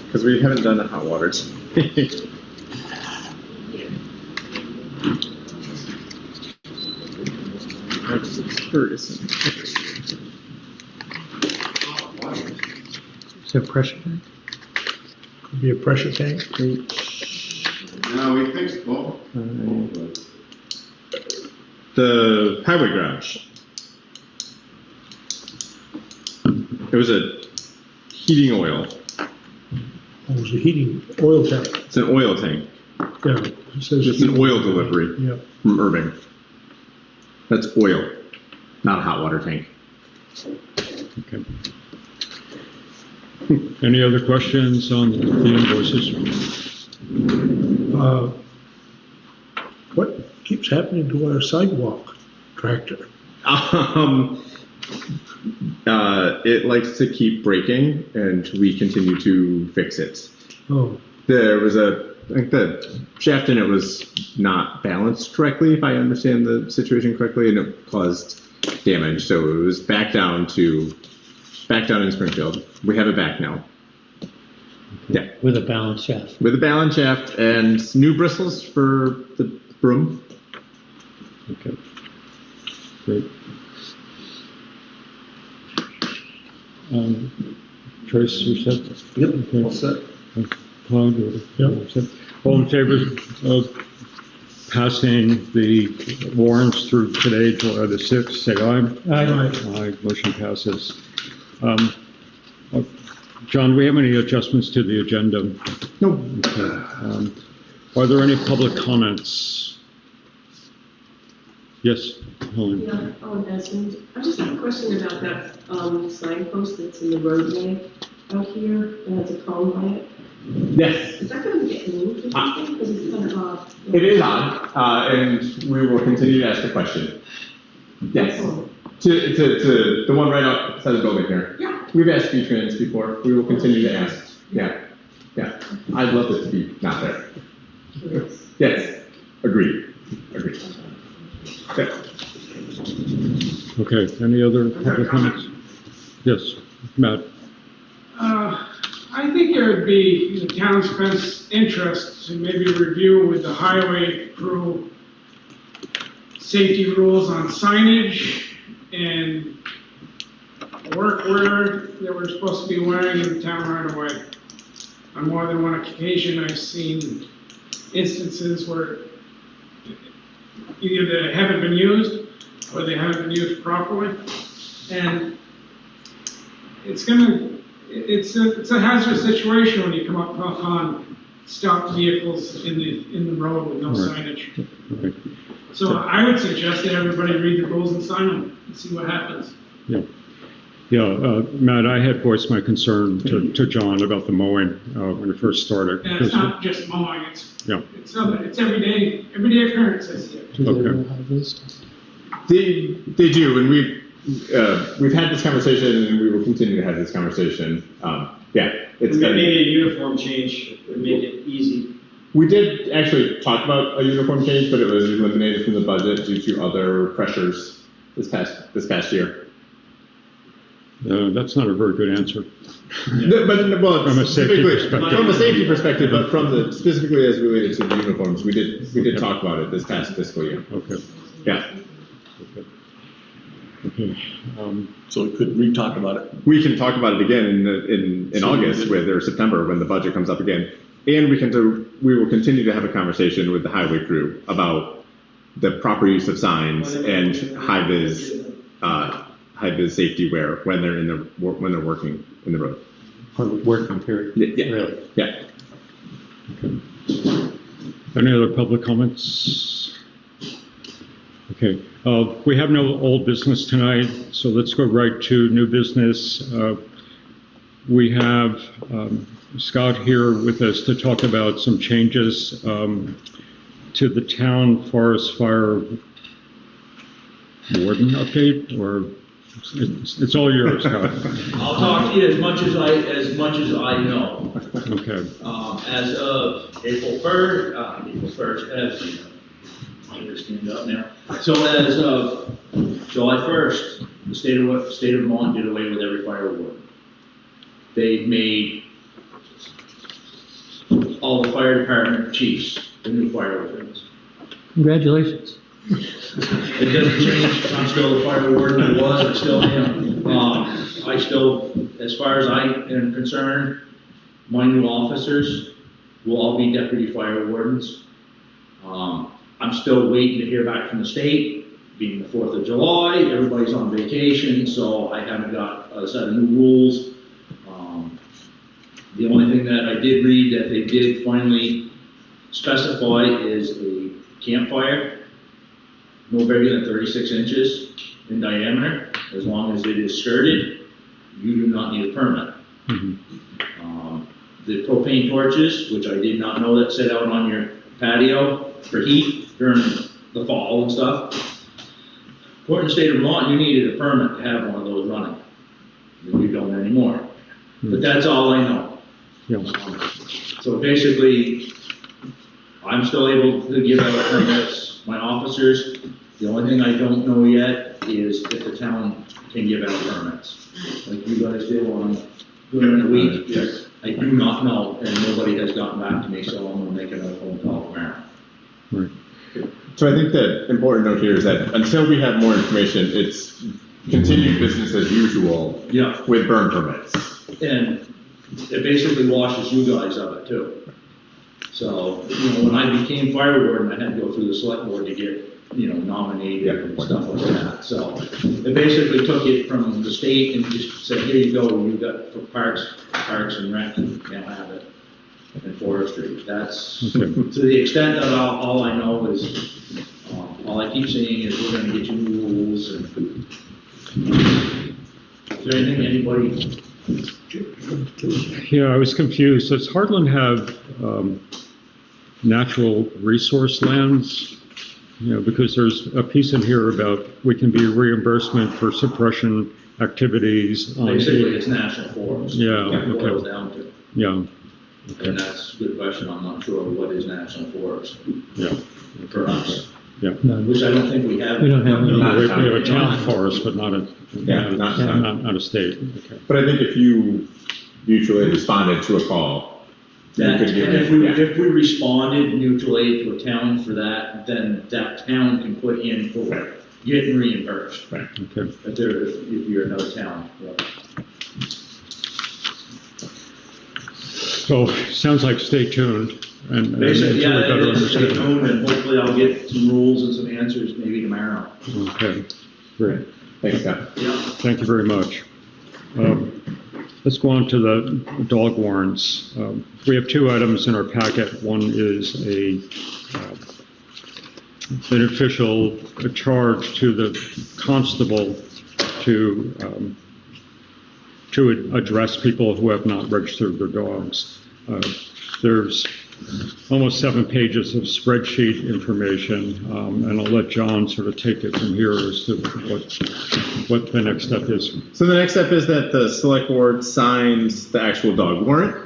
Because we haven't done a hot water tank. Is it pressure tank? Could be a pressure tank. No, we fixed both. The highway garage. It was a heating oil. Oh, it was a heating oil tank. It's an oil tank. Yeah. It says It's an oil delivery Yeah. from Irving. That's oil, not a hot water tank. Okay. Any other questions on the invoices? What keeps happening to our sidewalk tractor? It likes to keep breaking, and we continue to fix it. Oh, There was I think the shaft in it was not balanced correctly, if I understand the situation correctly, and it caused damage. So it was back down in Springfield. We have it back now. Yeah. With a balance shaft. With a balance shaft and new bristles for the broom. Okay. Great. Trace, you said? Yep, Okay. all set. Cloud, all in favor of passing the warrants through today, July the 6th, say aye. Aye. Aye, motion passes. John, do we have any adjustments to the agenda? No. Okay. Are there any public comments? Yes, Helen? Yeah, Desmond. I just have a question about that signpost that's in the roadway out here that has a cone by it. Yes, Is that gonna get moved or something? Because it's kind of, it is on, and we will continue to ask the question. Yes. To the one right outside the building here. Yeah. We've asked V-Trans before. We will continue to ask. Yeah. Yeah. I'd love it to be not there. Yes. Agreed. Agreed. Okay. Okay, any other public comments? Yes, Matt? I think it would be in the town's best interest to maybe review with the highway crew safety rules on signage and workwear that we're supposed to be wearing in the town right away. On more than one occasion, I've seen instances where either they haven't been used or they haven't been used properly. And it's a hazardous situation when you come up on stopped vehicles in the road with no signage. Right. So I would suggest that everybody read the rules and sign them and see what happens. Yeah. Yeah, Matt, I had voiced my concern to John about the mowing when it first started. And it's not just mowing, it's Yeah. everyday occurrences here. Okay. They do, and we've had this conversation, and we will continue to have this conversation. Yeah, it's maybe a uniform change would make it easy. We did actually talk about a uniform change, but it was eliminated from the budget due to other pressures this past year. That's not a very good answer. No, well, From a safety perspective. From a safety perspective, but specifically as related to the uniforms, we did talk about it this past fiscal year. Okay. Yeah. Okay. So we could re-talk about it. We can talk about it again in August or September when the budget comes up again. And we will continue to have a conversation with the highway crew about the proper use of signs and high-vis safety wear when they're working in the road. Or working period. Yeah. Really? Yeah. Okay. Any other public comments? Okay. We have no old business tonight, so let's go right to new business. We have Scott here with us to talk about some changes to the town forest fire warden update, or it's all yours, Scott. I'll talk to you as much as I know. Okay. As of April 1st, as I just stand up now. So as of July 1st, the state of Vermont did away with every fire warden. They made all the fire department chiefs the new fire wardens. Congratulations. It doesn't change. I'm still the fire warden I was. I still am. I still, as far as I am concerned, my new officers will all be deputy fire wardens. I'm still waiting to hear back from the state. Being the 4th of July, everybody's on vacation, so I haven't got a set of new rules. The only thing that I did read that they did finally specify is a campfire no bigger than 36 inches in diameter. As long as it is skirted, you do not need a permit. Mm-hmm. The propane torches, which I did not know that sit out on your patio for heat during the fall and stuff. According to the state of Vermont, you needed a permit to have one of those running. You don't anymore. But that's all I know. Yeah. So basically, I'm still able to give out permits, my officers. The only thing I don't know yet is if the town can give out permits. Like you guys do on during the week. Yes. I do not know, and nobody has gotten back to me, so I'm gonna make another phone call tomorrow. Right. So I think the important note here is that until we have more information, it's continued business as usual. Yeah. With burn permits. And it basically washes you guys of it too. So, when I became fire warden, I had to go through the select board to get, nominated and stuff like that. So it basically took it from the state and just said, here you go, you've got for parks and rec, and they'll have it. And forestry. That's Okay. to the extent that all I know is, all I keep saying is we're gonna get you new rules and is there anything anybody Yeah, I was confused. Does Hartland have natural resource lands? You know, because there's a piece in here about we can be reimbursement for suppression activities. Basically, it's national forest. Yeah, That's what it okay. boils down to. Yeah. And that's a good question. I'm not sure what is national forest Yeah. for us. Yeah. Which I don't think we have. We don't have any. We have a town forest, but not a, not not a state. Okay. But I think if you mutually responded to a call, you That, could and give if we responded mutually to a town for that, then that town can put in for getting reimbursed. Right. Okay. If you're another town. Yeah. So sounds like stay tuned and Basically, until we yeah, better it's stay understand. tuned, and hopefully I'll get some rules and some answers maybe tomorrow. Okay. Great. Thanks, Scott. Yeah. Thank you very much. Let's go on to the dog warrants. We have two items in our packet. One is an official charge to the constable to address people who have not registered their dogs. There's almost 7 pages of spreadsheet information, and I'll let John sort of take it from here as to what the next step is. So the next step is that the select board signs the actual dog warrant,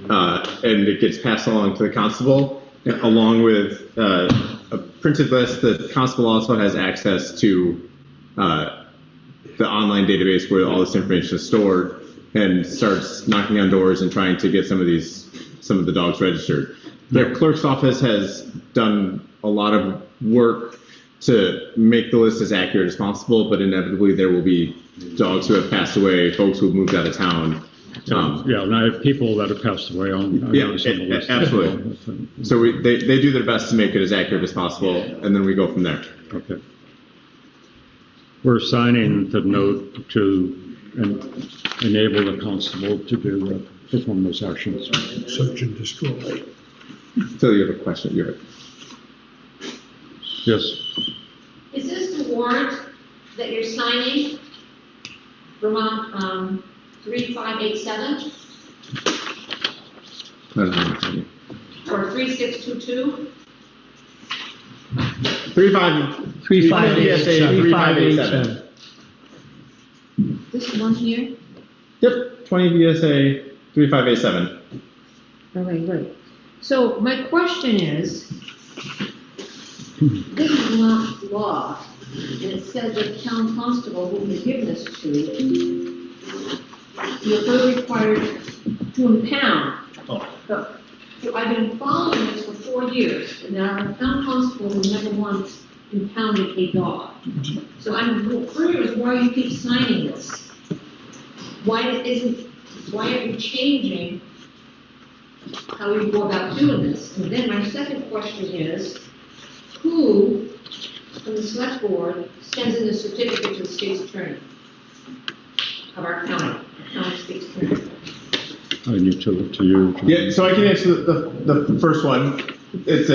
and it gets passed along to the constable, along with a printed list. The constable also has access to the online database where all this information is stored, and starts knocking on doors and trying to get some of the dogs registered. The clerk's office has done a lot of work to make the list as accurate as possible, but inevitably there will be dogs who have passed away, folks who have moved out of town. Yeah, and I have people that have passed away on Yeah, the list. absolutely. So they do their best to make it as accurate as possible, and then we go from there. Okay. We're signing the note to enable the constable to perform those actions. Search and destroy. So you have a question? You're Yes. Is this the warrant that you're signing, Vermont 3587 or 3622? 3587. This one here? Yep, 20 VSA 3587. Okay, great. So my question is, this is not law, and it says that town constable who can give this to, you're further required to impound. But so I've been following this for 4 years, and our town constable has never once impounded a dog. So I'm curious why you keep signing this. Why aren't you changing how you go about doing this? And then my second question is, who from the select board sends in the certificate to the state's attorney of our county state's attorney? I need to look to you. Yeah, so I can answer the first one. It's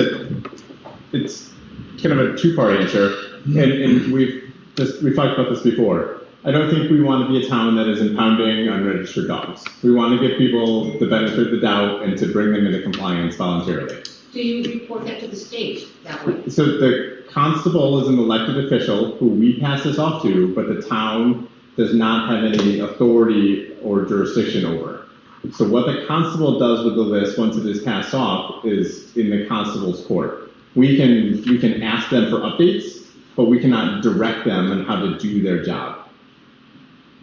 kind of a two-part answer, and we've talked about this before. I don't think we want to be a town that is impounding unregistered dogs. We want to give people the benefit of the doubt and to bring them into compliance voluntarily. Do you report that to the state that way? So the constable is an elected official who we pass this off to, but the town does not have any authority or jurisdiction over. So what the constable does with the list once it is passed off is in the constable's court. We can ask them for updates, but we cannot direct them on how to do their job.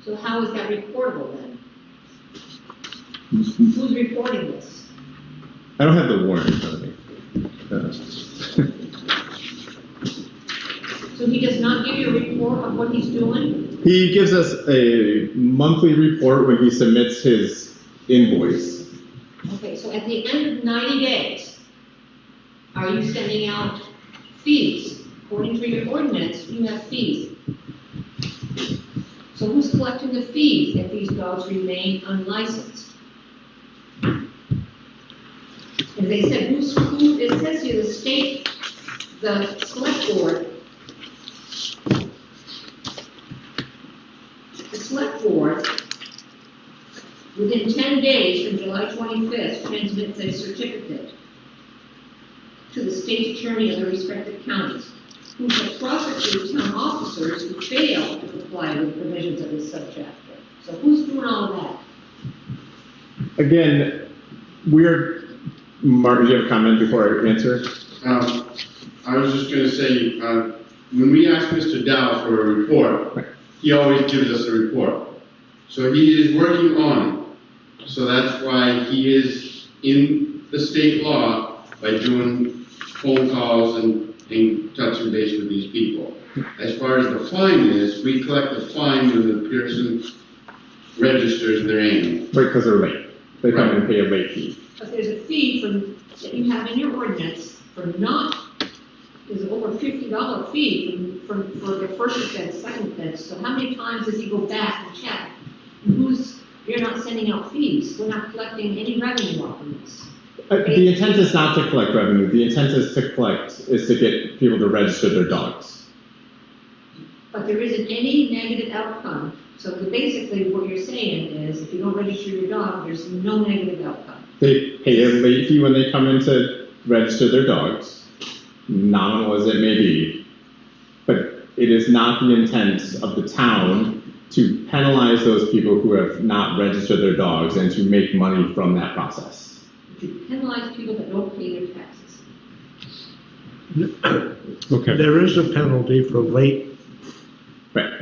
So how is that reportable then? Who's reporting this? I don't have the warrant in front of me. So he does not give you a report of what he's doing? He gives us a monthly report when he submits his invoice. Okay, so at the end of 90 days, are you sending out fees? According to your ordinance, you have fees. So who's collecting the fees if these dogs remain unlicensed? As they said, who, it says here, the state, the select board. The select board within 10 days from July 25th, transmits a certificate to the state attorney of the respective counties, who shall prosecute town officers who fail to comply with provisions of this subchapter. So who's doing all of that? Again, Mark, do you have a comment before I answer? I was just gonna say, when we ask Mr. Dow for a report, he always gives us a report. So he is working on it. So that's why he is in the state law by doing phone calls and touching base with these people. As far as the fine is, we collect the fine when the person registers their animal. Right, because they're late. They come and pay a late fee. But there's a fee that you have in your ordinance for there's over $50 fee for the first offense, second offense. So how many times does he go back and check? And you're not sending out fees. We're not collecting any revenue off of this. The intent is not to collect revenue. The intent is to get people to register their dogs. But there isn't any negative outcome. So basically what you're saying is if you don't register your dog, there's no negative outcome. They pay a late fee when they come in to register their dogs, nominal as it may be, but it is not the intent of the town to penalize those people who have not registered their dogs and to make money from that process. To penalize people that don't pay their taxes. Okay. There is a penalty for late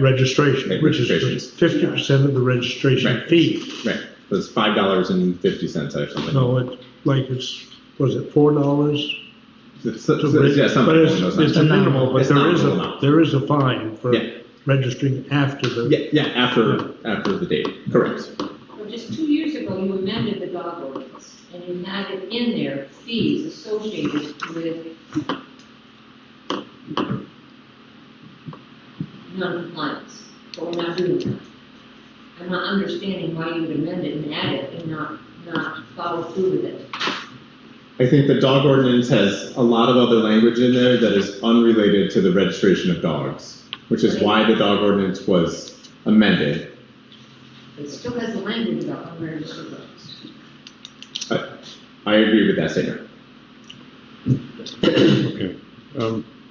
registration, which is 50% of the registration fee. Right. It's $5.50 or something. No, was it $4? Yeah, something. It's a minimal, but there is a fine for Yeah. registering after the. After the date, correct. Well, just 2 years ago, you amended the dog ordinance, and you had it in there, fees associated with non-compliance, but we're not doing that. I'm not understanding why you would amend it and add it and not follow through with it. I think the dog ordinance has a lot of other language in there that is unrelated to the registration of dogs, which is why the dog ordinance was amended. It still has the language about unregistered dogs. I agree with that statement. Okay.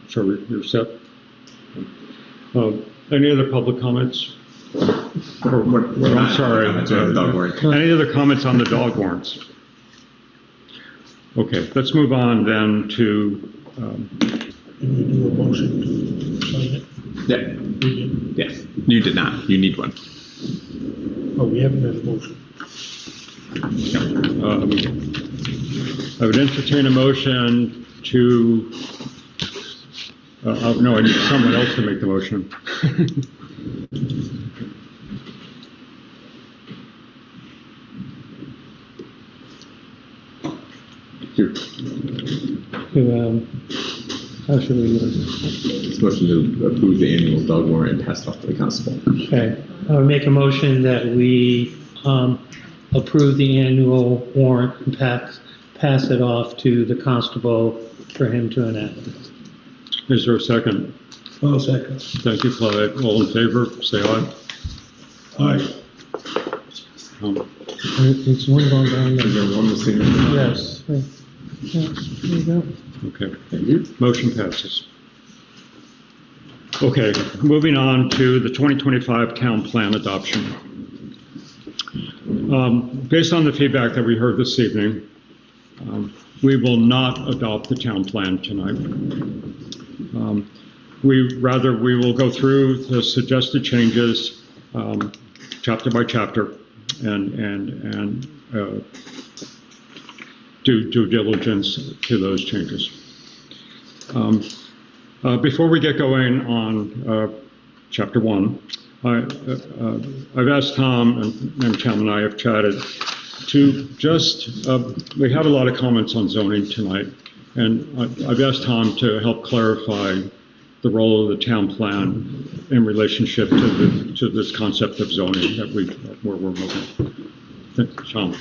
So you're set? Any other public comments? I'm sorry. Any other comments on the dog warrants? Okay, let's move on then to. Can we do a motion to sign it? Yeah. We did. Yes. You did not. You need one. Oh, we haven't had a motion. I would entertain a motion to. No, I need someone else to make the motion. How should we do it? It's motion to approve the annual dog warrant and pass it off to the constable. Okay, I would make a motion that we approve the annual warrant and pass it off to the constable for him to enact. Is there a second? Oh, second. Thank you, Clyde. All in favor, say aye. Aye. It's one going down there. Is there one missing? Yes. Yeah, there you go. Okay, thank you. Motion passes. Okay, moving on to the 2025 town plan adoption. Based on the feedback that we heard this evening, we will not adopt the town plan tonight. We will go through the suggested changes chapter by chapter and do due diligence to those changes. Before we get going on chapter 1, I've asked Tom and Tom and I have chatted to just, we had a lot of comments on zoning tonight, and I've asked Tom to help clarify the role of the town plan in relationship to this concept of zoning that we're moving. Tom.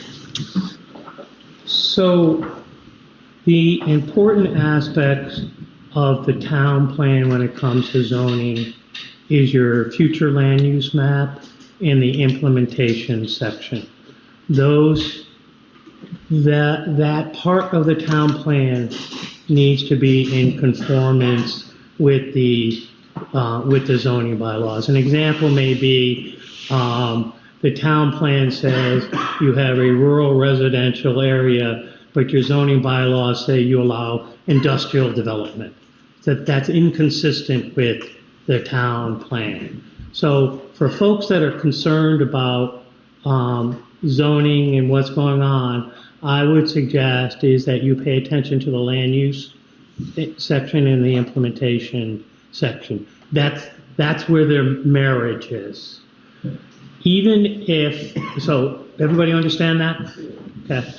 So the important aspects of the town plan when it comes to zoning is your future land use map and the implementation section. that part of the town plan needs to be in conformance with the zoning bylaws. An example may be, the town plan says you have a rural residential area, but your zoning bylaws say you allow industrial development. That's inconsistent with the town plan. So for folks that are concerned about zoning and what's going on, I would suggest is that you pay attention to the land use section and the implementation section. That's where their marriage is. Even if, so everybody understand that? Okay.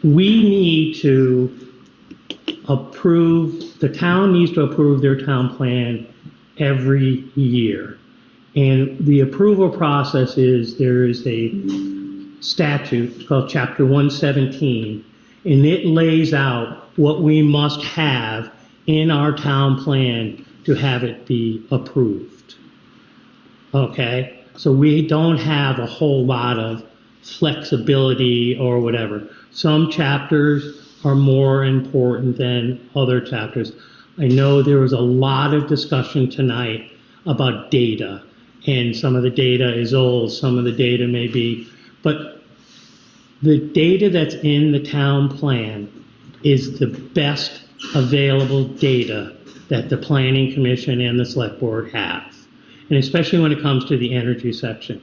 We need to approve, the town needs to approve their town plan every year. And the approval process is, there is a statute called Chapter 117, and it lays out what we must have in our town plan to have it be approved. Okay? So we don't have a whole lot of flexibility or whatever. Some chapters are more important than other chapters. I know there was a lot of discussion tonight about data, and some of the data is old, some of the data may be, but the data that's in the town plan is the best available data that the Planning Commission and the Select Board have. And especially when it comes to the energy section.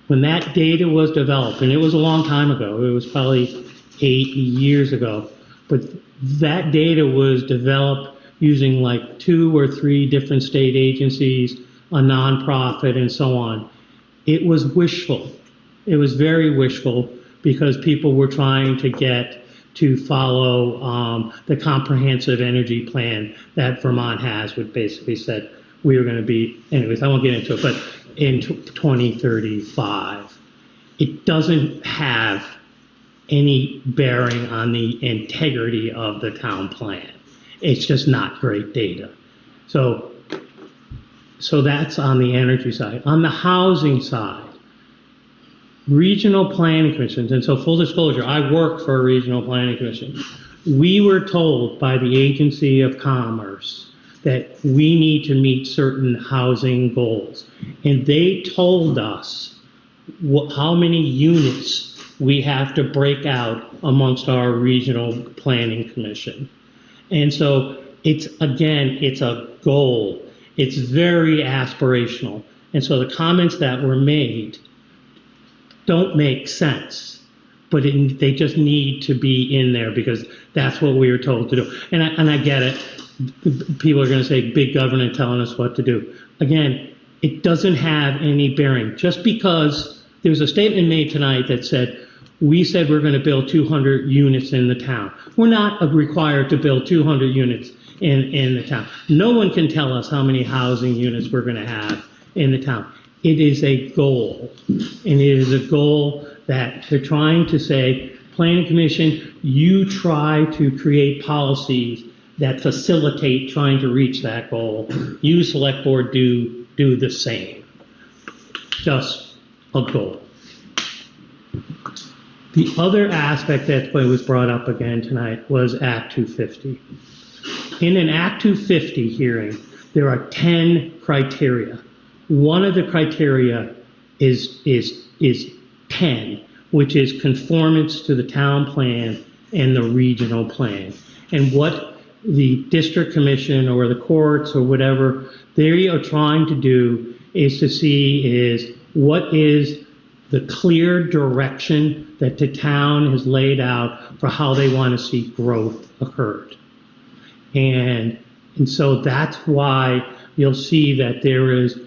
When that data was developed, and it was a long time ago, it was probably 8 years ago, but that data was developed using like 2 or 3 different state agencies, a nonprofit, and so on. It was wishful. It was very wishful because people were trying to get to follow the comprehensive energy plan that Vermont has, which basically said we were going to be, anyways, I won't get into it, but in 2035. It doesn't have any bearing on the integrity of the town plan. It's just not great data. So that's on the energy side. On the housing side, regional planning commissions, and so full disclosure, I work for a regional planning commission. We were told by the Agency of Commerce that we need to meet certain housing goals. And they told us how many units we have to break out amongst our regional planning commission. And so it's a goal. It's very aspirational. And so the comments that were made don't make sense, but they just need to be in there because that's what we were told to do. And I get it. People are going to say big government telling us what to do. Again, it doesn't have any bearing. Just because there was a statement made tonight that said, we said we're going to build 200 units in the town. We're not required to build 200 units in the town. No one can tell us how many housing units we're going to have in the town. It is a goal, and it is a goal that they're trying to say, Planning Commission, you try to create policies that facilitate trying to reach that goal. You, Select Board, do the same. Just a goal. The other aspect that was brought up again tonight was Act 250. In an Act 250 hearing, there are 10 criteria. One of the criteria is 10, which is conformance to the town plan and the regional plan. And what the district commission or the courts or whatever they are trying to do is to see is what is the clear direction that the town has laid out for how they want to see growth occurred. And so that's why you'll see that there's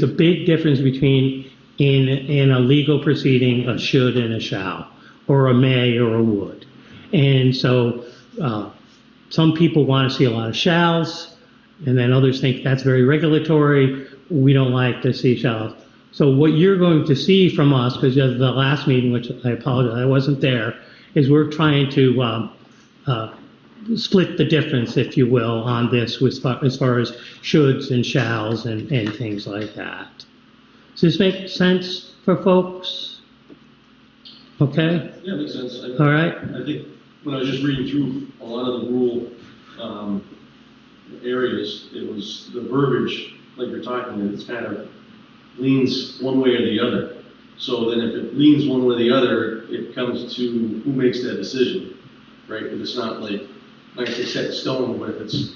a big difference between in a legal proceeding a should and a shall, or a may or a would. And so some people want to see a lot of shalls, and then others think that's very regulatory. We don't like to see shalls. So what you're going to see from us, because the last meeting, which I apologize, I wasn't there, is we're trying to split the difference, if you will, on this as far as shoulds and shalls and things like that. Does this make sense for folks? Okay, Yeah, makes sense. all right. I think when I was just reading through a lot of the rural, areas, it was the verbiage, like you're talking, it's kind of leans one way or the other. So then if it leans one way or the other, it comes to who makes that decision, right? If it's not like I say set in stone, but if it's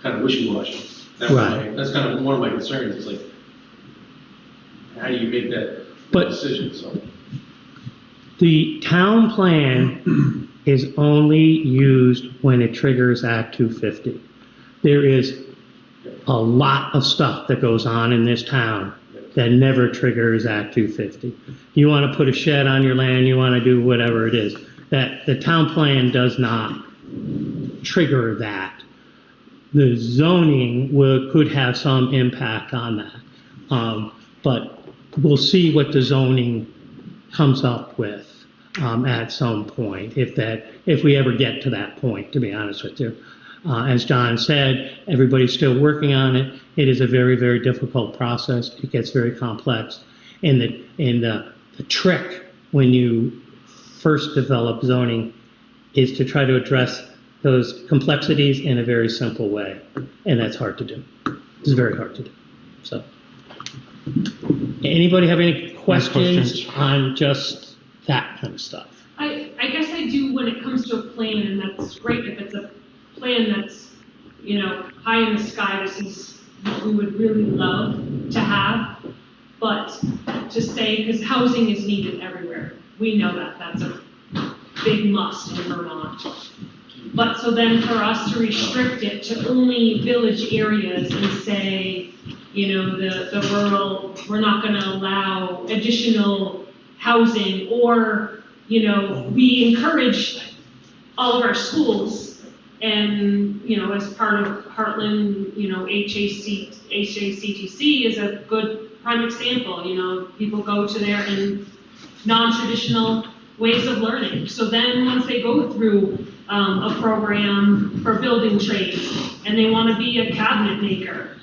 kind of wishy-washy. Right. That's kind of one of my concerns. It's like, how do you make that decision? So The town plan is only used when it triggers Act 250. There is a lot of stuff that goes on in this town that never triggers Act 250. You want to put a shed on your land, you want to do whatever it is, that the town plan does not trigger that. The zoning could have some impact on that. But we'll see what the zoning comes up with at some point, if we ever get to that point, to be honest with you. As John said, everybody's still working on it. It is a very, very difficult process. It gets very complex. And the trick when you first develop zoning is to try to address those complexities in a very simple way. And that's hard to do. It's very hard to do. So, anybody have any questions on just that kind of stuff? I guess I do when it comes to a plan, and that's great if it's a plan that's, high in the sky. This is what we would really love to have, but to say, because housing is needed everywhere. We know that. That's a big must in Vermont. But so then for us to restrict it to only village areas and say, the rural, we're not going to allow additional housing, or, we encourage all of our schools, and, as part of Hartland, HACTC is a good prime example. People go to there in non-traditional ways of learning. So then once they go through a program for building trades and they want to be a cabinet maker,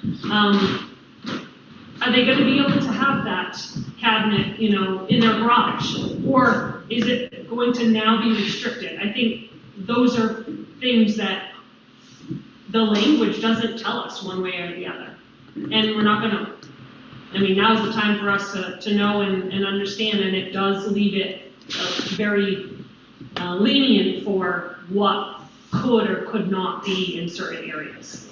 are they going to be able to have that cabinet, in their garage? Or is it going to now be restricted? I think those are things that the language doesn't tell us one way or the other. And we're not going to, now's the time for us to know and understand, and it does leave it very lenient for what could or could not be in certain areas.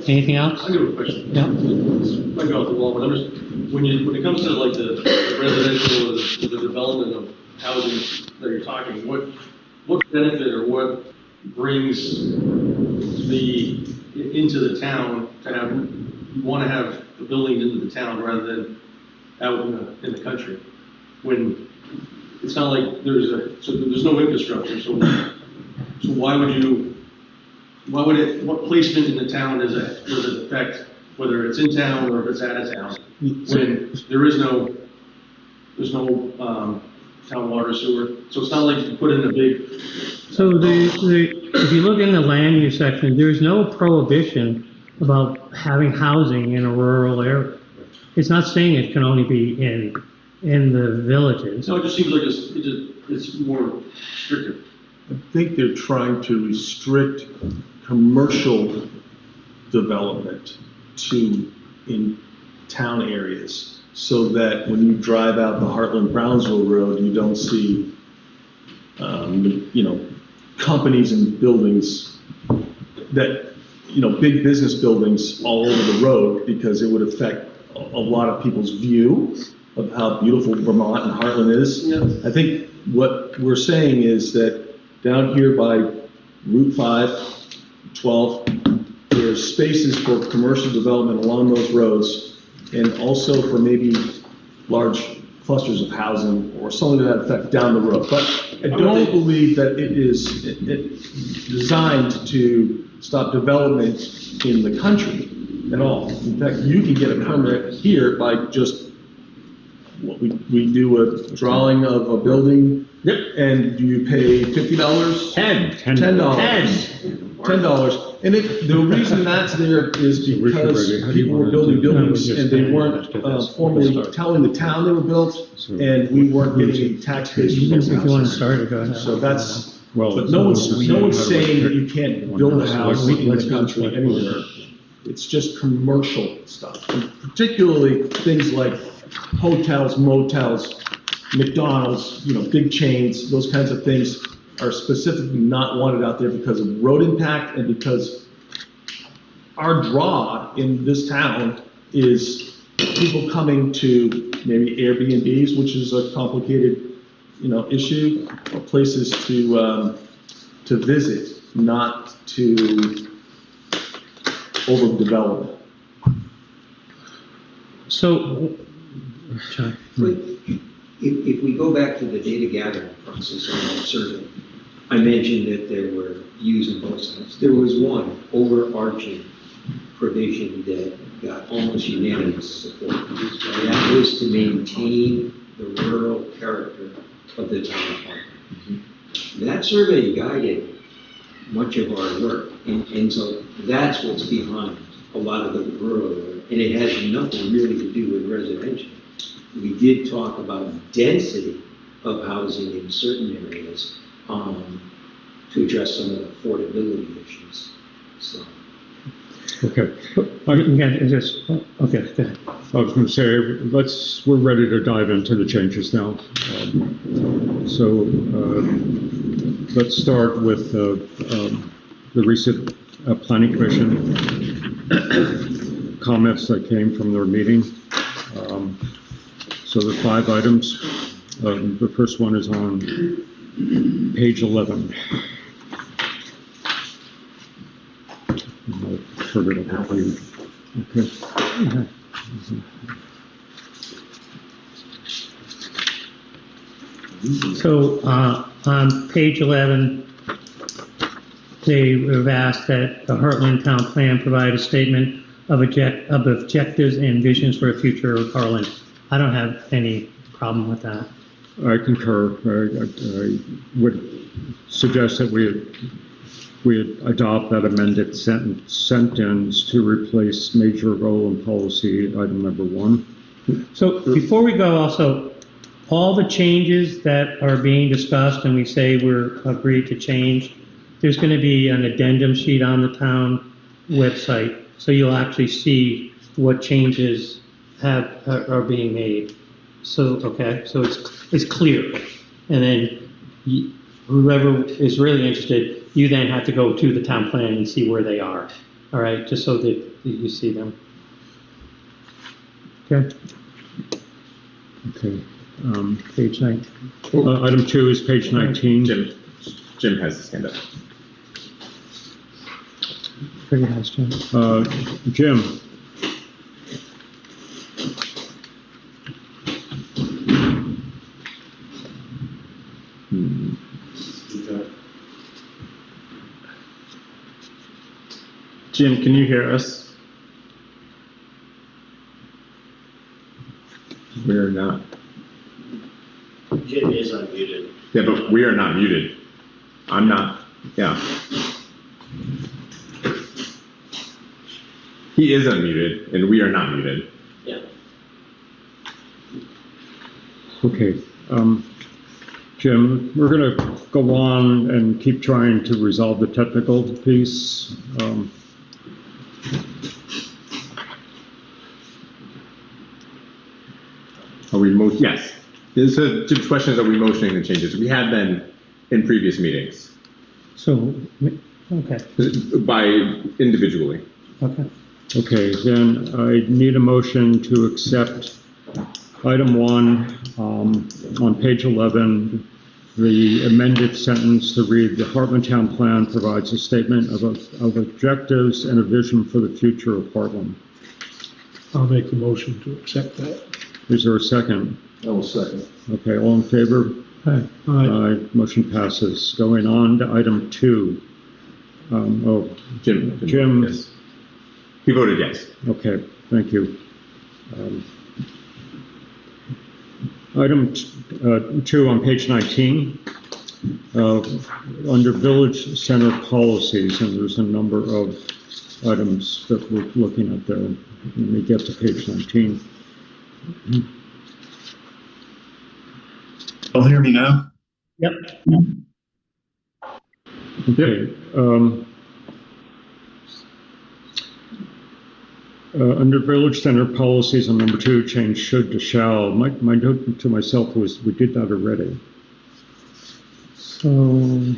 Anything else? I have a question. Yeah. Might go off the wall, but I'm just, when it comes to like the residential or the development of housing that you're talking, what benefit or what brings into the town to have, you want to have the buildings into the town rather than out in the country, when it's not like there's no infrastructure, so what placement in the town does it affect, whether it's in town or if it's out of town, when there's no town water sewer, so it's not like you put in a big. So if you look in the land use section, there's no prohibition about having housing in a rural area. It's not saying it can only be in the villages. No, it just seems like it's more restrictive. I think they're trying to restrict commercial development in town areas, so that when you drive out the Hartland-Brownsville Road, you don't see, companies and buildings that, big business buildings all over the road, because it would affect a lot of people's view of how beautiful Vermont and Hartland is. Yeah. I think what we're saying is that down here by Route 5, 12, there's spaces for commercial development along those roads, and also for maybe large clusters of housing or something to that effect down the road. But I don't believe that it is designed to stop development in the country at all. In fact, you can get a permit here by just, we do a drawing of a building. Yep. And you pay $50? $10. $10. And the reason that's there is because people were building buildings and they weren't formally telling the town they were built, and we weren't getting any tax base from those If you want to houses. start it, go ahead. So that's, Well, but no one's saying that you can't build a house in the country anywhere. It's just commercial stuff, and particularly things like hotels, motels, McDonald's, big chains, those kinds of things are specifically not wanted out there because of road impact and because our draw in this town is people coming to maybe Airbnbs, which is a complicated, issue, or places to visit, not to overdevelop. So, But if we go back to the data gathering process on that survey, I mentioned that there were views on both sides. There was one overarching provision that got almost unanimous support. And that was to maintain the rural character of the town of Hartland. That survey guided much of our work, and so that's what's behind a lot of the rural work, and it has nothing really to do with residential. We did talk about density of housing in certain areas to address some of the affordability issues. So. Okay. Again, is this, okay, go ahead. I was going to say, we're ready to dive into the changes now. Let's start with the recent Planning Commission comments that came from their meeting. So the 5 items, the first one is on page 11. I'll turn it over for you. Okay. So, on page 11, they have asked that the Hartland Town Plan provide a statement of objectives and visions for the future of Hartland. I don't have any problem with that. I concur. I would suggest that we adopt that amended sentence to replace major goal and policy item number 1. So before we go, also, all the changes that are being discussed and we say we're agreed to change, there's going to be an addendum sheet on the town website, so you'll actually see what changes are being made. So, okay, so it's clear. And then whoever is really interested, you then have to go to the town plan and see where they are. All right, just so that you see them. Okay. Okay. Page 19. Item 2 is page 19. Jim has his hand up. Very nice, Jim. Jim. Jim, can you hear us? We're not. Jim is unmuted. Yeah, but we are not muted. I'm not. Yeah. He is unmuted, and we are not muted. Yeah. Okay. Jim, we're going to go on and keep trying to resolve the technical piece. Are we yes. So Jim's question is, are we motioning the changes? We had been in previous meetings. So, okay. By individually. Okay. Okay, then I need a motion to accept item 1 on page 11, the amended sentence to read, the Hartland Town Plan provides a statement of objectives and a vision for the future of Hartland. I'll make the motion to accept that. Is there a second? I will second. Okay, all in favor? Aye. Aye. Motion passes. Going on to item 2. Jim. Yes. He voted yes. Okay, thank you. Item 2 on page 19. under village center policies, and there's a number of items that we're looking at there. Let me get to page 19. Y'all hear me now? Yep. Okay. Under village center policies on number 2, change should to shall. My note to myself was we did that already. So,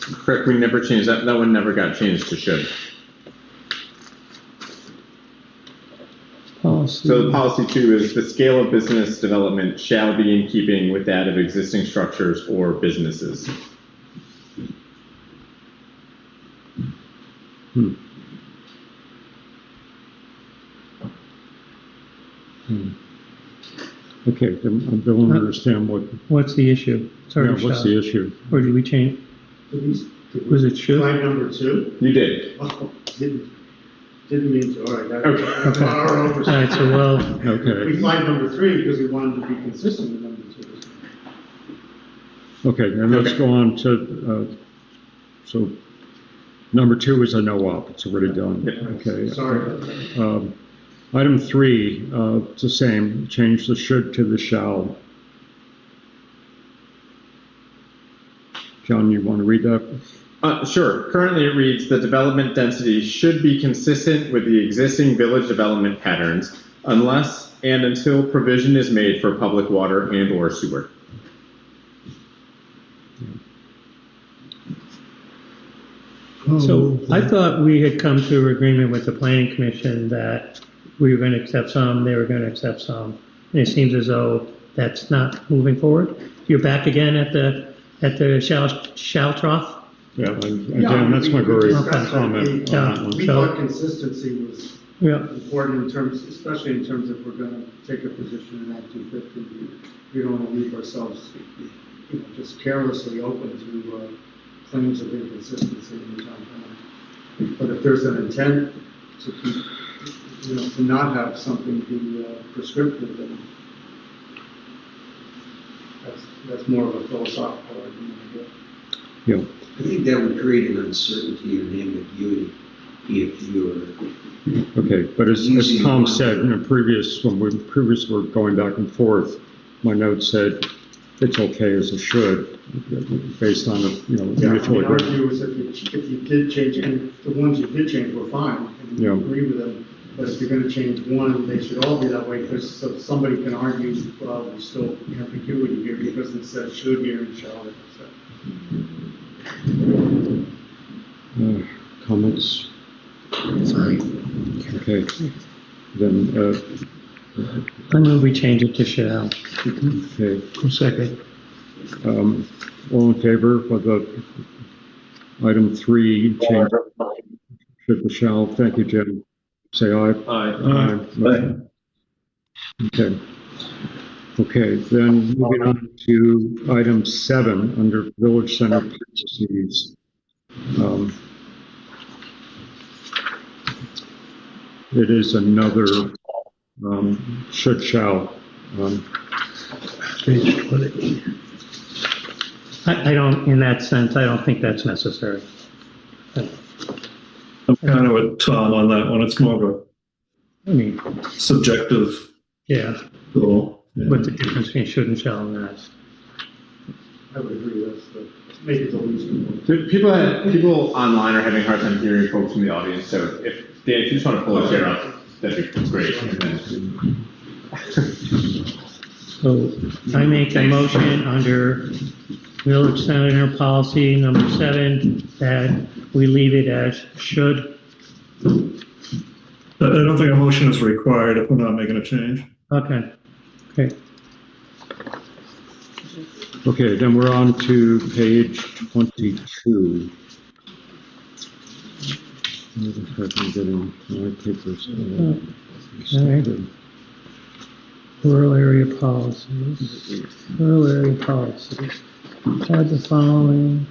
Correct, we never changed that. That one never got changed to should. policy. So policy 2 is the scale of business development shall be in keeping with that of existing structures or businesses. Okay, I don't understand what. What's the issue? Sorry, Yeah, what's the issue? Or did we change? Was it should? Slide number 2? You did. Oh, didn't mean to, all right. Okay. All right, so well. Okay. We flagged number 3 because we wanted to be consistent with number 2. Okay, and let's go on to, so number 2 is a no-op, it's already done. Okay. Sorry. Item 3, it's the same, change the should to the shall. John, you want to read that? Sure. Currently it reads, the development density should be consistent with the existing village development patterns unless and until provision is made for public water and or sewer. So I thought we had come to an agreement with the planning commission that we were going to accept some, they were going to accept some. And it seems as though that's not moving forward. You're back again at the shall trough? Yeah, and again, that's my very comment on that one. We thought consistency was important in terms, especially in terms if we're going to take a position in Act 250. We don't want to leave ourselves, just carelessly open to claims of inconsistency in the town plan. But if there's an intent to keep, to not have something be prescriptive, then that's more of a philosophical argument, I guess. Yeah. I think that would create an uncertainty or an ambiguity if you're. Okay, but as Tom said in a previous, when we previously were going back and forth, my note said it's okay as it should, based on the, mutual Our agreement. view is if you did change, and the ones you did change were fine, and we agree with them. But if you're going to change one, they should all be that way, because so somebody can argue, well, there's still ambiguity here because it says should here and shall. Comments? Sorry. Okay. Then, I move we change it to shall. Okay. Second. All in favor of the item 3, change should to shall? Thank you, Jim. Say aye. Aye. Aye. Okay. Okay, then moving on to item 7 under village center policies. It is another should shall. I don't, in that sense, I don't think that's necessary. I'm kind of with Tom on that one. It's more of a subjective goal. What's the difference between should and shall and that? I would agree with that. Make it the least. People online are having a hard time hearing folks from the audience, so if Dan, if you just want to pull a chair up, that'd be great. So I make a motion under village center policy number 7 that we leave it as should. I don't think a motion is required if we're not making a change. Okay. Okay. Okay, then we're on to page 22. If I can get in my papers. Okay. Rural area policies. Rural area policies. Add the following.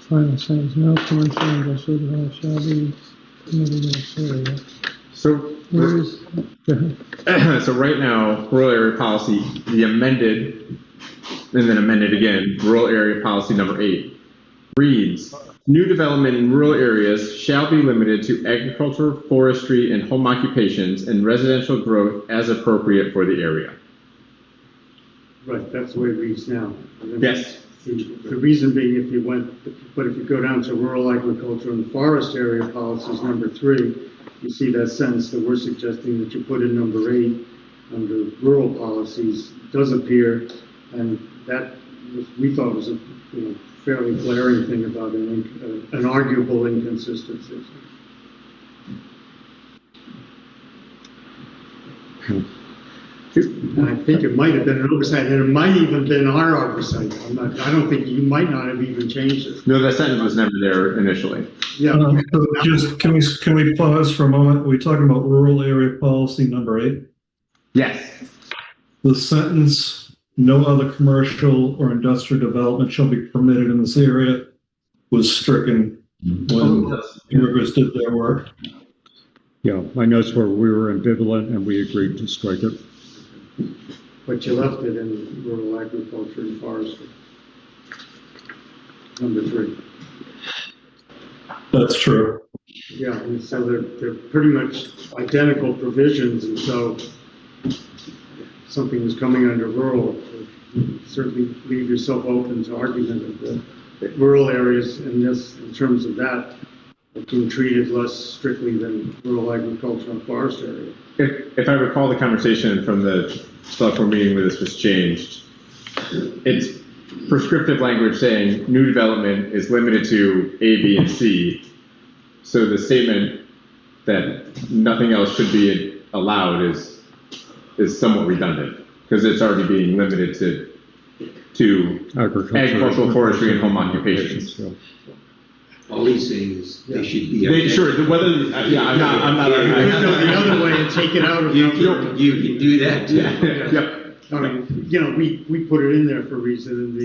Final sentence, no commercial industrial development shall be permitted in this area. So, Where is, so right now, rural area policy, the amended and then amended again, rural area policy number 8 reads, new development in rural areas shall be limited to agriculture, forestry, and home occupations and residential growth as appropriate for the area. Right, that's the way it reads now. Yes. The reason being, if you go down to rural agriculture and forest area policies, number 3, you see that sentence that we're suggesting that you put in number 8 under rural policies does appear, and that we thought was a fairly glaring thing about an arguable inconsistency. And I think it might have been an oversight, and it might even been our oversight. I don't think you might not have even changed it. No, that sentence was never there initially. Yeah. So just, can we pause for a moment? Are we talking about rural area policy number 8? Yes. The sentence, no other commercial or industrial development shall be permitted in this area, was stricken when workers did their work. Yeah, my notes were we were ambivalent and we agreed to strike it. But you left it in rural agriculture and forestry. Number 3. That's true. Yeah, and so they're pretty much identical provisions, and so if something is coming under rural, certainly leave yourself open to argument of the rural areas in terms of that, being treated less strictly than rural agriculture and forest area. If I recall the conversation from the Selectboard meeting where this was changed, it's prescriptive language saying new development is limited to A, B, and C. So the statement that nothing else should be allowed is somewhat redundant because it's already being limited to agricultural, forestry, and home occupations. All he's saying is they should be. Sure, whether, I'm not. You could go the other way and take it out of you can do that too. Yep. I mean, we put it in there for a reason, and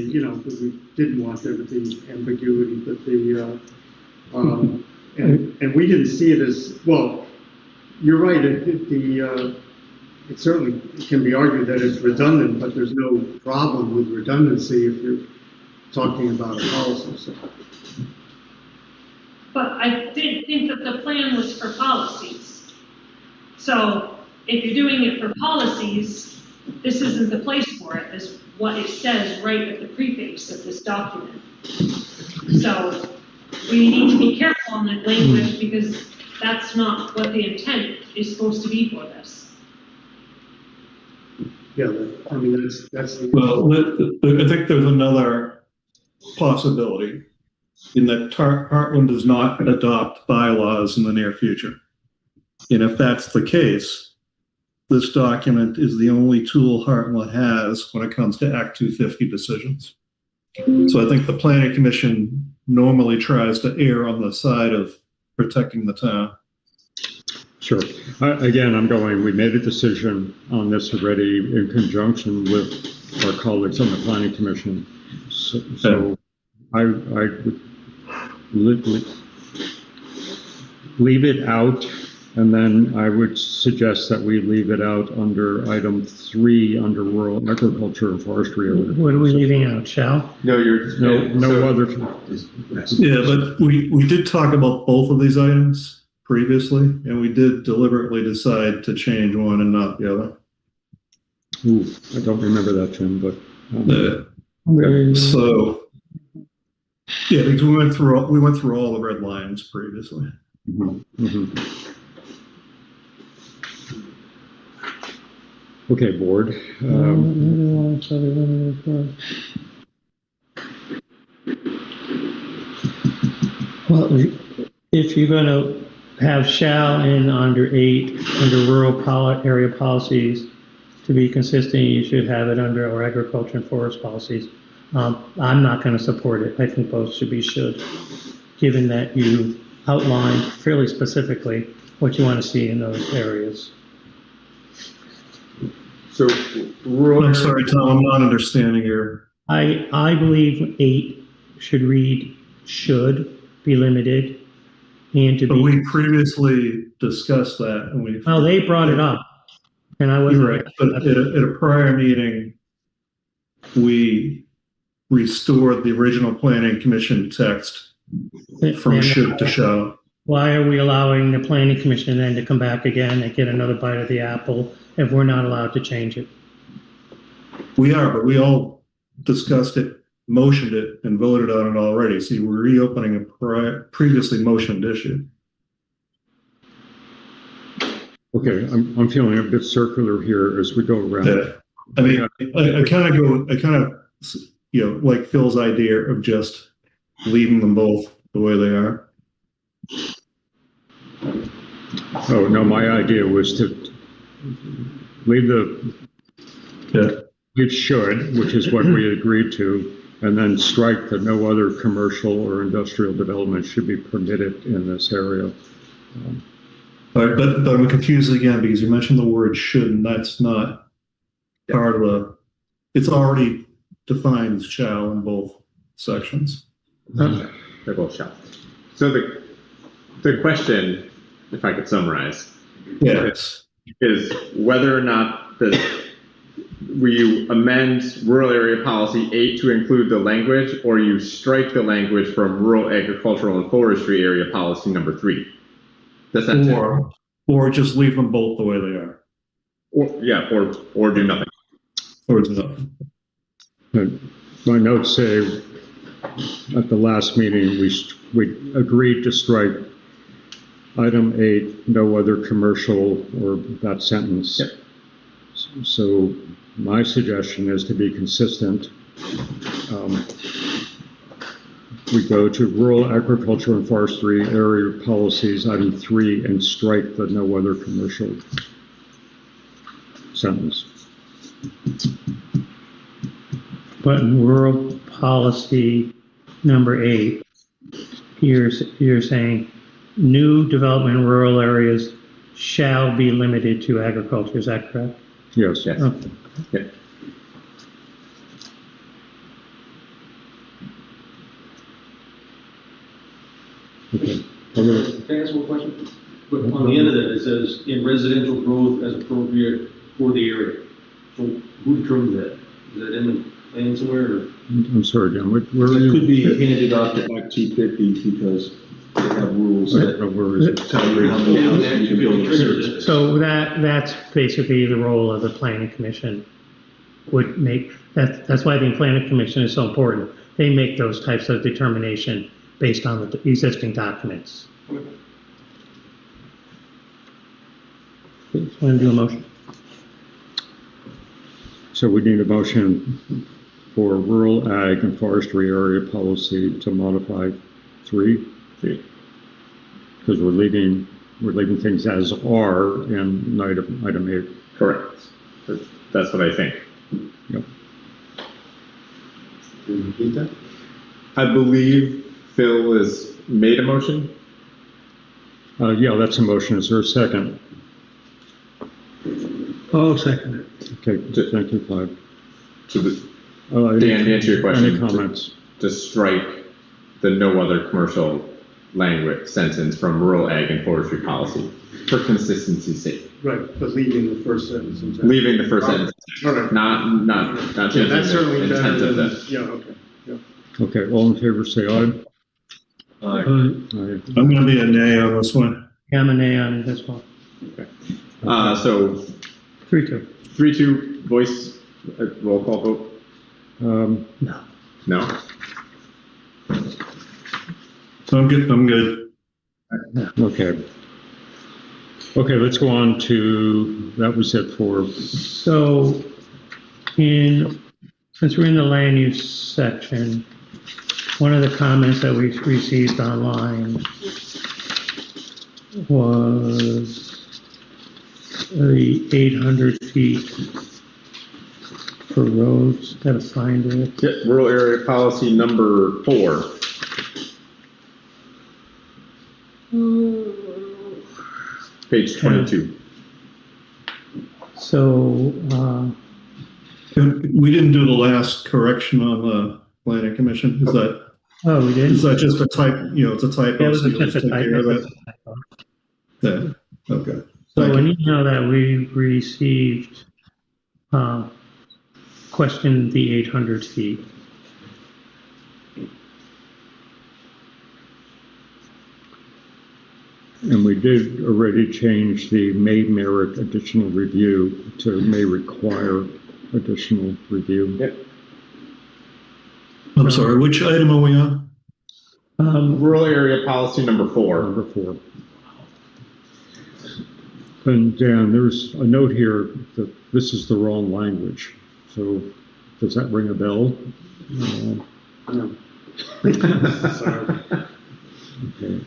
because we didn't want there to be ambiguity, but and we didn't see it as, well, you're right, it certainly can be argued that it's redundant, but there's no problem with redundancy if you're talking about a policy. So. But I did think that the plan was for policies. So if you're doing it for policies, this isn't the place for it, is what it says right at the preface of this document. So we need to be careful on that language because that's not what the intent is supposed to be for this. Yeah, I mean, that's the... Well, I think there's another possibility in that Hartland does not adopt bylaws in the near future. And if that's the case, this document is the only tool Hartland has when it comes to Act 250 decisions. So I think the Planning Commission normally tries to err on the side of protecting the town. Sure. Again, we made a decision on this already in conjunction with our colleagues on the Planning Commission. So I would leave it out, and then I would suggest that we leave it out under item 3 under rural agriculture and forestry. What are we leaving out? Shall? No, no other. Yeah, but we did talk about both of these items previously, and we did deliberately decide to change one and not the other. Ooh, I don't remember that, Jim, but so yeah, because we went through all the red lines previously. Mm-hmm. Mm-hmm. Okay, board. Well, if you're going to have shall in under 8 under rural area policies to be consistent, you should have it under our agriculture and forest policies. I'm not going to support it. I think both should be should, given that you outlined fairly specifically what you want to see in those areas. So, I'm sorry, Tom, I'm not understanding your. I believe 8 should read should be limited and to be. But we previously discussed that, and we. Oh, they brought it up, and I wasn't. Right, but at a prior meeting, we restored the original planning commission text from Then should to shall. why are we allowing the planning commission then to come back again and get another bite of the apple if we're not allowed to change it? We are, but we all discussed it, motioned it, and voted on it already. See, we're reopening a previously motioned issue. Okay, I'm feeling a bit circular here as we go around. Yeah. I mean, I kind of, like Phil's idea of just leaving them both the way they are. Oh, no, my idea was to leave it should, which is what we agreed to, and then strike that no other commercial or industrial development should be permitted in this area. But I'm confused again because you mentioned the word should, and that's not part of it's already defined as shall in both sections. They're both shall. So the question, if I could summarize, yes, is whether or not you amend rural area policy 8 to include the language, or you strike the language from rural agricultural and forestry area policy number 3. Does that or just leave them both the way they are. Or do nothing. Or do nothing. My notes say at the last meeting we agreed to strike item 8, no other commercial, or that sentence. Yep. So my suggestion is to be consistent. We go to rural agriculture and forestry area policies, item 3, and strike the no other commercial sentence. But in rural policy number 8, you're saying new development in rural areas shall be limited to agriculture. Is that correct? Yes. Yes. Okay. Yeah. Okay. Can I ask one question? But on the end of that, it says in residential growth as appropriate for the area. So who determines that? Is that in the plan somewhere? Or? I'm sorry, John. Where are It you? could be handed off to Act 250 because they have rules I that don't know where is it? tell you how many you can build in certain. So that's basically the role of the planning commission. Would make that's why the planning commission is so important. They make those types of determination based on the existing documents. Okay. Want to do a motion? So we need a motion for rural ag and forestry area policy to modify 3, because we're leaving things as are in item 8. Correct. That's what I think. Yep. Can you repeat that? I believe Phil has made a motion. Yeah, that's a motion. Is there a second? I'll second it. Okay, thank you, Clyde. Dan, to answer your question, any comments? To strike the no other commercial language sentence from rural ag and forestry policy for consistency's sake. Right, but leaving the first sentence intact. Leaving the first sentence. All right. Not changing That's certainly the intent better of than, the. yeah, okay. Yeah. Okay, all in favor, say aye. Aye. Aye. I'm going to be a nay on this one. Yeah, I'm a nay on this one. Okay. So 3-2. 3-2 voice roll call vote. No. No. I'm good. Okay. Okay, let's go on to, that was it for. So since we're in the land use section, one of the comments that we received online was the 800 feet for roads. Gotta find it. Yep, rural area policy number 4. Page 22. So, We didn't do the last correction on the planning commission. Is that? Oh, we did? Is that just a type? It's a typo. Yeah, it was So you'll just a take care of typo. that? Yeah. Okay. So Thank an you. email that we received questioned the 800 feet. And we did already change the may merit additional review to may require additional review. Yep. I'm sorry, which item are we on? Rural area policy number 4. Number 4. And Dan, there's a note here that this is the wrong language. So does that ring a bell? No. Sorry. Okay.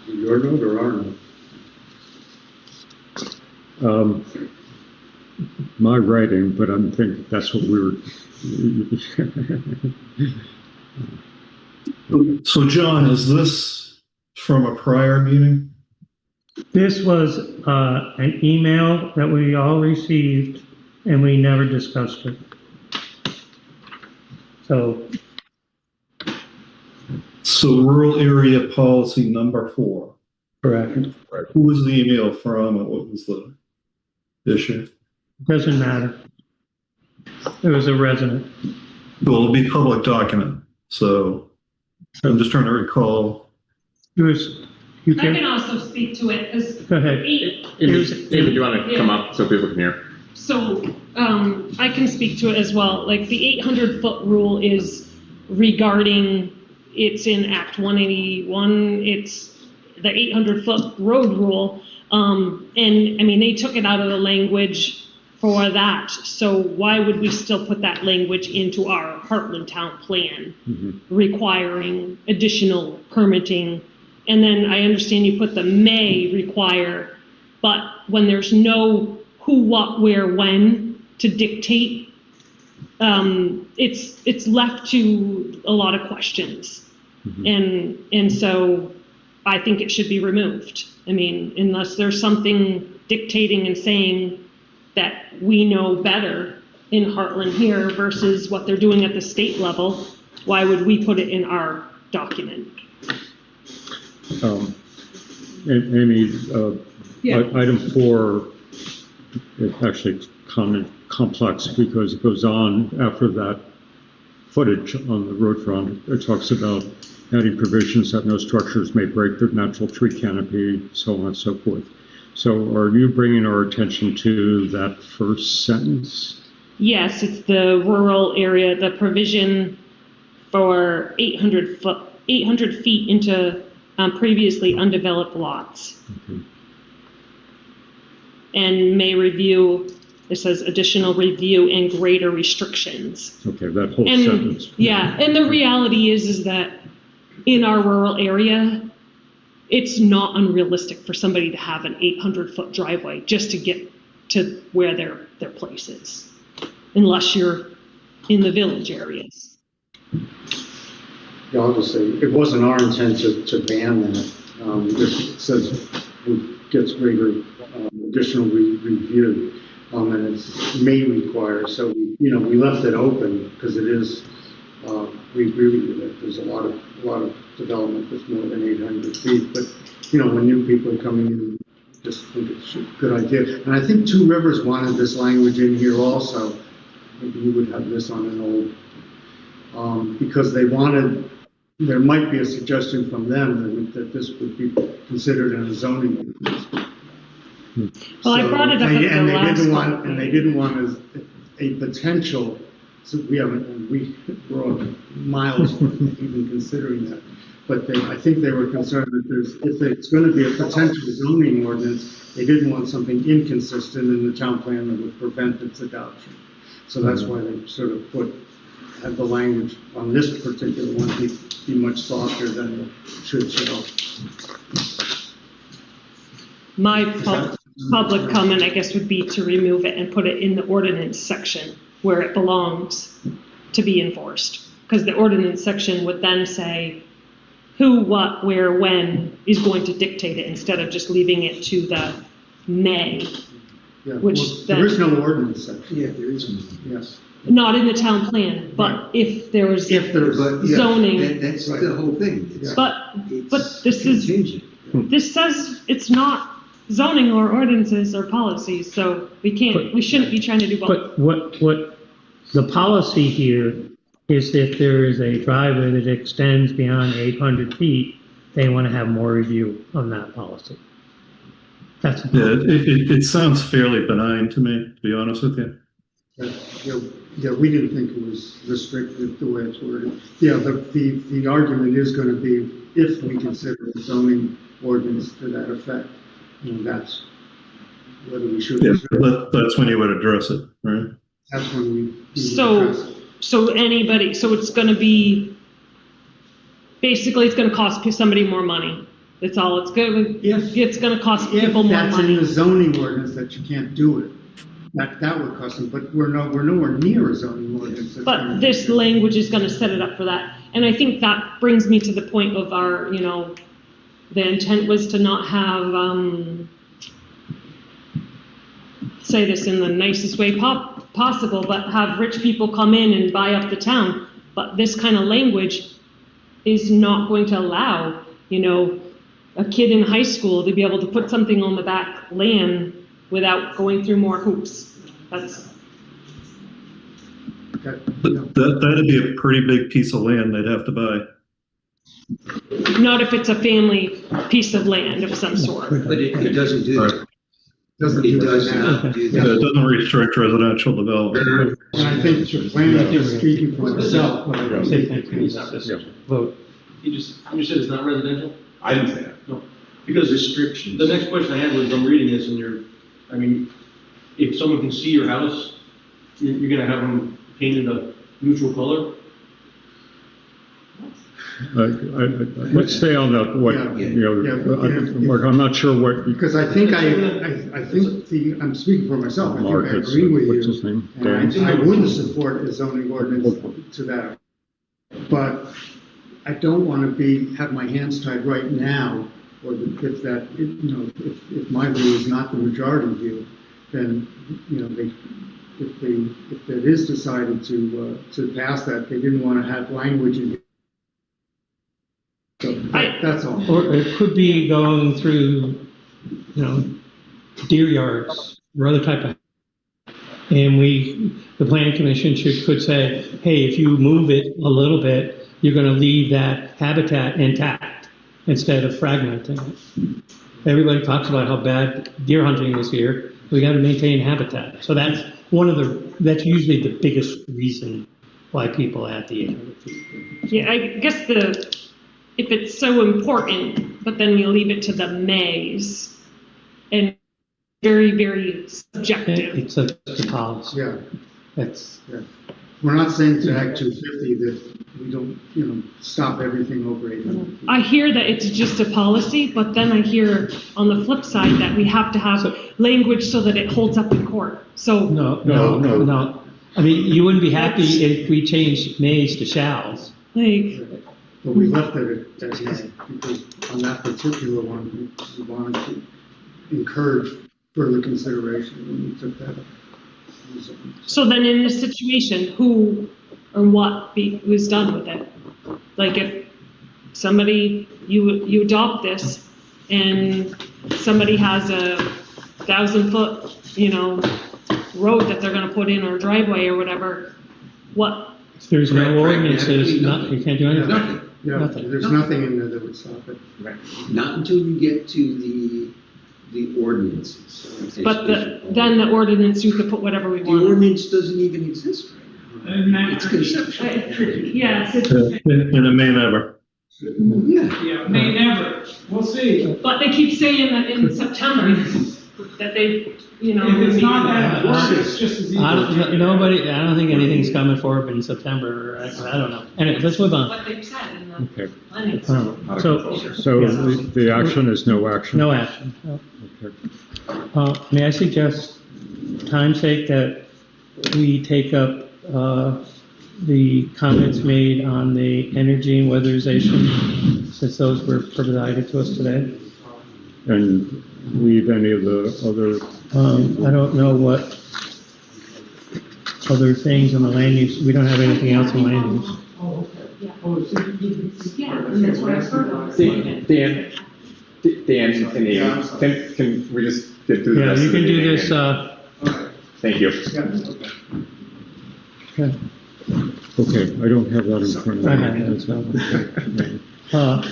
Your note or our note? My writing, but I'm thinking that's what we were. So John, is this from a prior meeting? This was an email that we all received, and we never discussed it. So rural area policy number 4. correct. Who was the email from and what was the issue? Doesn't matter. It was a resident. Well, it'll be public document, so I'm just trying to recall. It was. You I can also speak to it as. Go ahead. David, do you want to come up so people can hear? So I can speak to it as well. Like the 800-foot rule is regarding, it's in Act 181. It's the 800-foot road rule. And I mean, they took it out of the language for that. So why would we still put that language into our Hartland Town Plan, requiring additional permitting? And then I understand you put the may require, but when there's no who, what, where, when to dictate, it's left to a lot of questions. And so I think it should be removed. I mean, unless there's something dictating and saying that we know better in Hartland here versus what they're doing at the state level, why would we put it in our document? Amy, item 4 is actually complex because it goes on after that footage on the road front. It talks about adding provisions that no structures may break the natural tree canopy, so on and so forth. So are you bringing our attention to that first sentence? Yes, it's the rural area, the provision for 800 feet into previously undeveloped lots. And may review, it says additional review and greater restrictions. Okay, that whole sentence. Yeah, and the reality is that in our rural area, it's not unrealistic for somebody to have an 800-foot driveway just to get to where their place is, unless you're in the village areas. Yeah, I'll just say, it wasn't our intent to ban that. It says it gets greater additional review, and it's may require. So we left it open because it is. We agree with you that there's a lot of development that's more than 800 feet. But when new people are coming in, just think it's a good idea. And I think Two Rivers wanted this language in here also. Maybe you would have this on an old, because they wanted. There might be a suggestion from them that this would be considered in a zoning ordinance. Well, I brought it up at the last one. And they didn't want a potential. So we're on miles from even considering that. But I think they were concerned that if it's going to be a potential zoning ordinance, they didn't want something inconsistent in the town plan that would prevent its adoption. So that's why they sort of had the language on this particular one be much softer than the should shall. My public comment, I guess, would be to remove it and put it in the ordinance section where it belongs to be enforced. Because the ordinance section would then say who, what, where, when is going to dictate it instead of just leaving it to the may. Yeah, which there is no ordinance section. Yeah, there is. Yes. Not in the town plan, but if there's zoning. That's the whole thing. But this is, this says it's not zoning or ordinances or policies, so we shouldn't be trying to do both. But what the policy here is if there is a driveway that extends beyond 800 feet, they want to have more review on that policy. That's it sounds fairly benign to me, to be honest with you. Yeah, we didn't think it was restricted the way it's worded. Yeah, the argument is going to be if we consider a zoning ordinance to that effect, and that's whether we should. Yeah, that's when you would address it, right? That's when we So it's going to be, basically it's going to cost somebody more money. That's all it's going to, it's going to cost people more money. If that's in the zoning ordinance that you can't do it, that would cost them, but we're nowhere near a zoning ordinance. But this language is going to set it up for that. And I think that brings me to the point of our, the intent was to not have, say this in the nicest way possible, but have rich people come in and buy up the town. But this kind of language is not going to allow, a kid in high school to be able to put something on the back land without going through more hoops. That'd be a pretty big piece of land they'd have to buy. Not if it's a family piece of land of some sort. But it doesn't do that. It does not do that. It doesn't restrict residential development. And I think the planning is speaking for itself. Vote. You just said it's not residential? I didn't say that. No. Because restrictions. The next question I had was, I'm reading this and if someone can see your house, you're gonna have them painted a neutral color? Let's stay on that, Mark, I'm not sure what. Because I think I'm speaking for myself, I think I agree with you. What's his name? And I wouldn't support a zoning ordinance to that. But I don't want to have my hands tied right now, or if my view is not the majority view, then, if it is decided to pass that, they didn't want to have language in it. So that's all. Or it could be going through, deer yards or other type of, and the planning commission could say, hey, if you move it a little bit, you're going to leave that habitat intact instead of fragmenting it. Everybody talks about how bad deer hunting is here. We got to maintain habitat. So that's that's usually the biggest reason why people add the 800 feet. Yeah, I guess if it's so important, but then you leave it to the mays, and very, very subjective. It's a policy. Yeah. Yeah. We're not saying to Act 250 that we don't, stop everything over 800 feet. I hear that it's just a policy, but then I hear on the flip side that we have to have language so that it holds up in court. So No. I mean, you wouldn't be happy if we changed mays to shalls. But we left it as may, because on that particular one, we wanted to encourage further consideration when we took that up. So then in this situation, who or what was done with it? Like if somebody, you adopt this and somebody has a 1,000-foot, road that they're gonna put in or driveway or whatever, what? If there's no ordinances, you can't do anything. Nothing. There's nothing in there that would stop it. Right. Not until you get to the ordinances. But then the ordinance, you could put whatever we want. The ordinance doesn't even exist right now. It's conceptual. Yeah. And it may never. Yeah, may never. We'll see. But they keep saying that in September, that they, If it's not that word, it's just as easy. I don't think anything's coming forward in September. I don't know. Anyway, let's move on. What they've said in the Okay. planning. So the action is no action? No action. Okay. May I suggest, for time's sake, that we take up the comments made on the energy and weatherization, since those were provided to us today? And leave any of the other? I don't know what other things on the land use. We don't have anything else on land use. Yeah, and that's what I heard. Dan, Dan, can we just get through the Yeah, rest you of the can do meeting this, and- Thank you. Okay, I don't have that in front of me. I have it, so.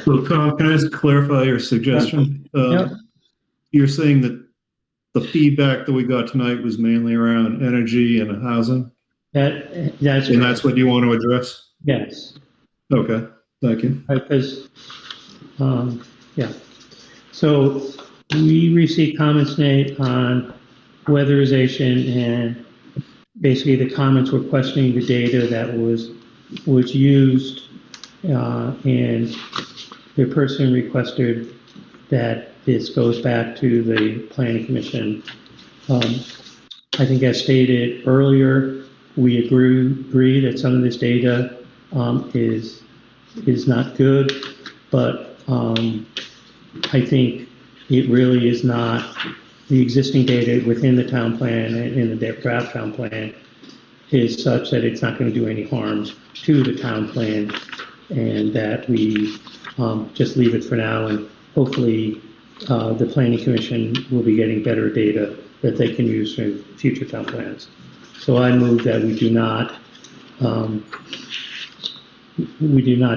So Tom, can I just clarify your suggestion? Yep. You're saying that the feedback that we got tonight was mainly around energy and housing? That's And that's what you want to address? Yes. Okay, thank you. Because, yeah. So we received comments, Nate, on weatherization, and basically the comments were questioning the data that was used, and the person requested that this goes back to the planning commission. I think as stated earlier, we agree that some of this data is not good, but I think it really is not. The existing data within the town plan and in the draft town plan is such that it's not going to do any harm to the town plan, and that we just leave it for now, and hopefully the planning commission will be getting better data that they can use for future town plans. So I move that we do not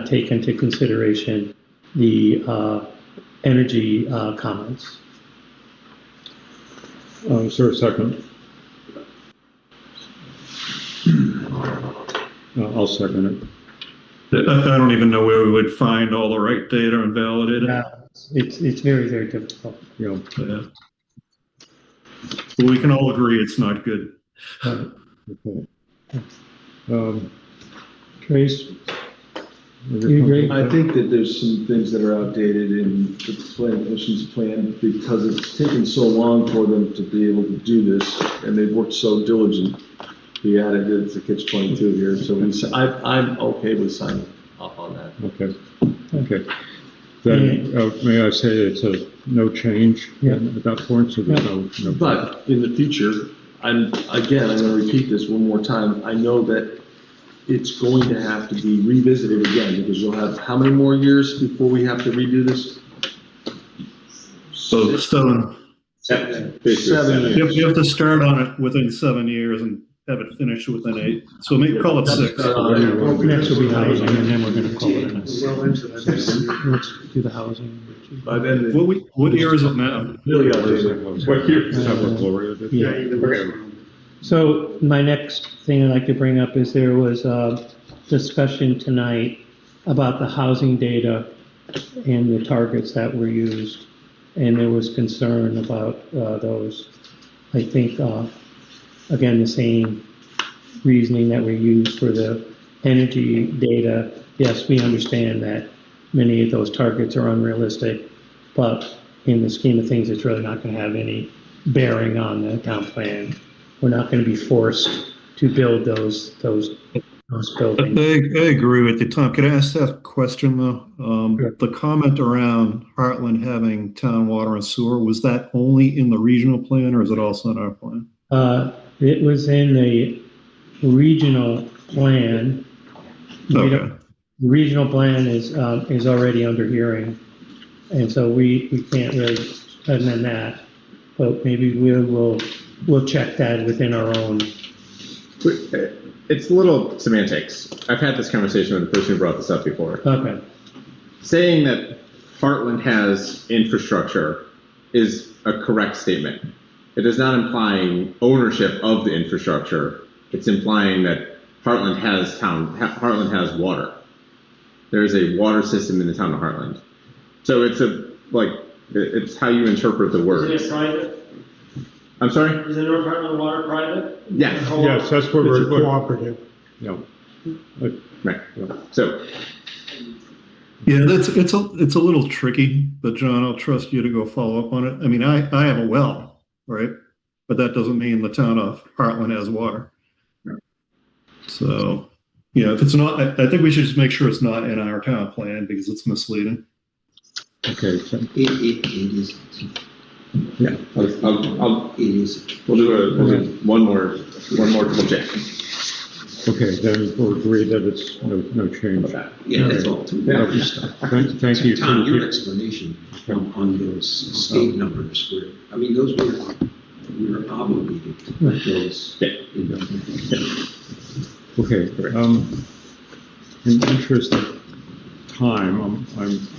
take into consideration the energy comments. Is there a second? I'll second it. I don't even know where we would find all the right data and validate it. Yeah, it's very, very difficult. Yeah. But we can all agree it's not good. Okay. Trace, you agree? I think that there's some things that are outdated in the planning commission's plan because it's taken so long for them to be able to do this, and they've worked so diligent. We added it to catch-22 here, so I'm okay with signing off on that. Okay. Okay. Then may I say it's a no change at that point, so there's no. But in the future, I'm going to repeat this one more time. I know that it's going to have to be revisited again because you'll have how many more years before we have to redo this? So 7. 7 years. You have to start on it within 7 years and have it finished within 8. So maybe call it 6. Next will be housing, and then we're going to call it a Well into that. Let's do the housing. By then, What year is it now? really outdated. What year? Gloria did? Yeah. Okay. So my next thing I'd like to bring up is there was a discussion tonight about the housing data and the targets that were used, and there was concern about those. I think, again, the same reasoning that we use for the energy data. Yes, we understand that many of those targets are unrealistic, but in the scheme of things, it's really not going to have any bearing on the town plan. We're not going to be forced to build those buildings. I agree with you, Tom. Could I ask that question though? Sure. The comment around Hartland having town water and sewer, was that only in the regional plan or is it also in our plan? It was in the regional plan. Okay. The regional plan is already under hearing, and so we can't really amend that. But maybe we'll check that within our own. It's a little semantics. I've had this conversation with the person who brought this up before. Okay. Saying that Hartland has infrastructure is a correct statement. It is not implying ownership of the infrastructure. It's implying that Hartland has water. There is a water system in the town of Hartland. So it's how you interpret the words. Is it private? I'm sorry? Is the North Hartland water private? Yes. Yes, that's what It's we're. a cooperative. Yeah. Right. So. Yeah, it's a little tricky, but John, I'll trust you to go follow up on it. I mean, I have a well, right? But that doesn't mean the town of Hartland has water. So, yeah, if it's not, I think we should just make sure it's not in our town plan because it's misleading. Okay. So, It is. Yeah, we'll do one more double check. Okay, then we'll agree that it's no change. Yeah, that's all. Okay. Thank you. Tom, your explanation on those state numbers were, I mean, those we were obligated to put those in the. Okay, in the interest of time, I'm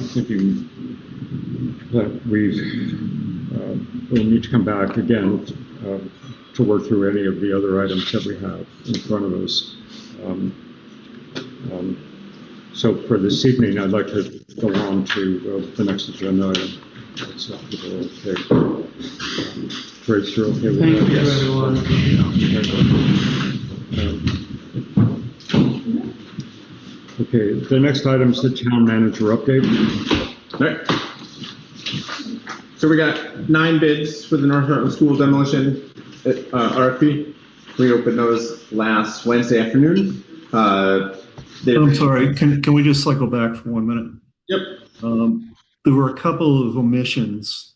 thinking that we'll need to come back again to work through any of the other items that we have in front of us. So for this evening, I'd like to go on to the next agenda item. So people are okay. Grace, you're okay with that? Thank you, everyone. Okay, the next item is the town manager update. All right. So we got 9 bids for the North Hartland School demolition RFP. We opened those last Wednesday afternoon. I'm sorry, can we just cycle back for 1 minute? Yep. There were a couple of omissions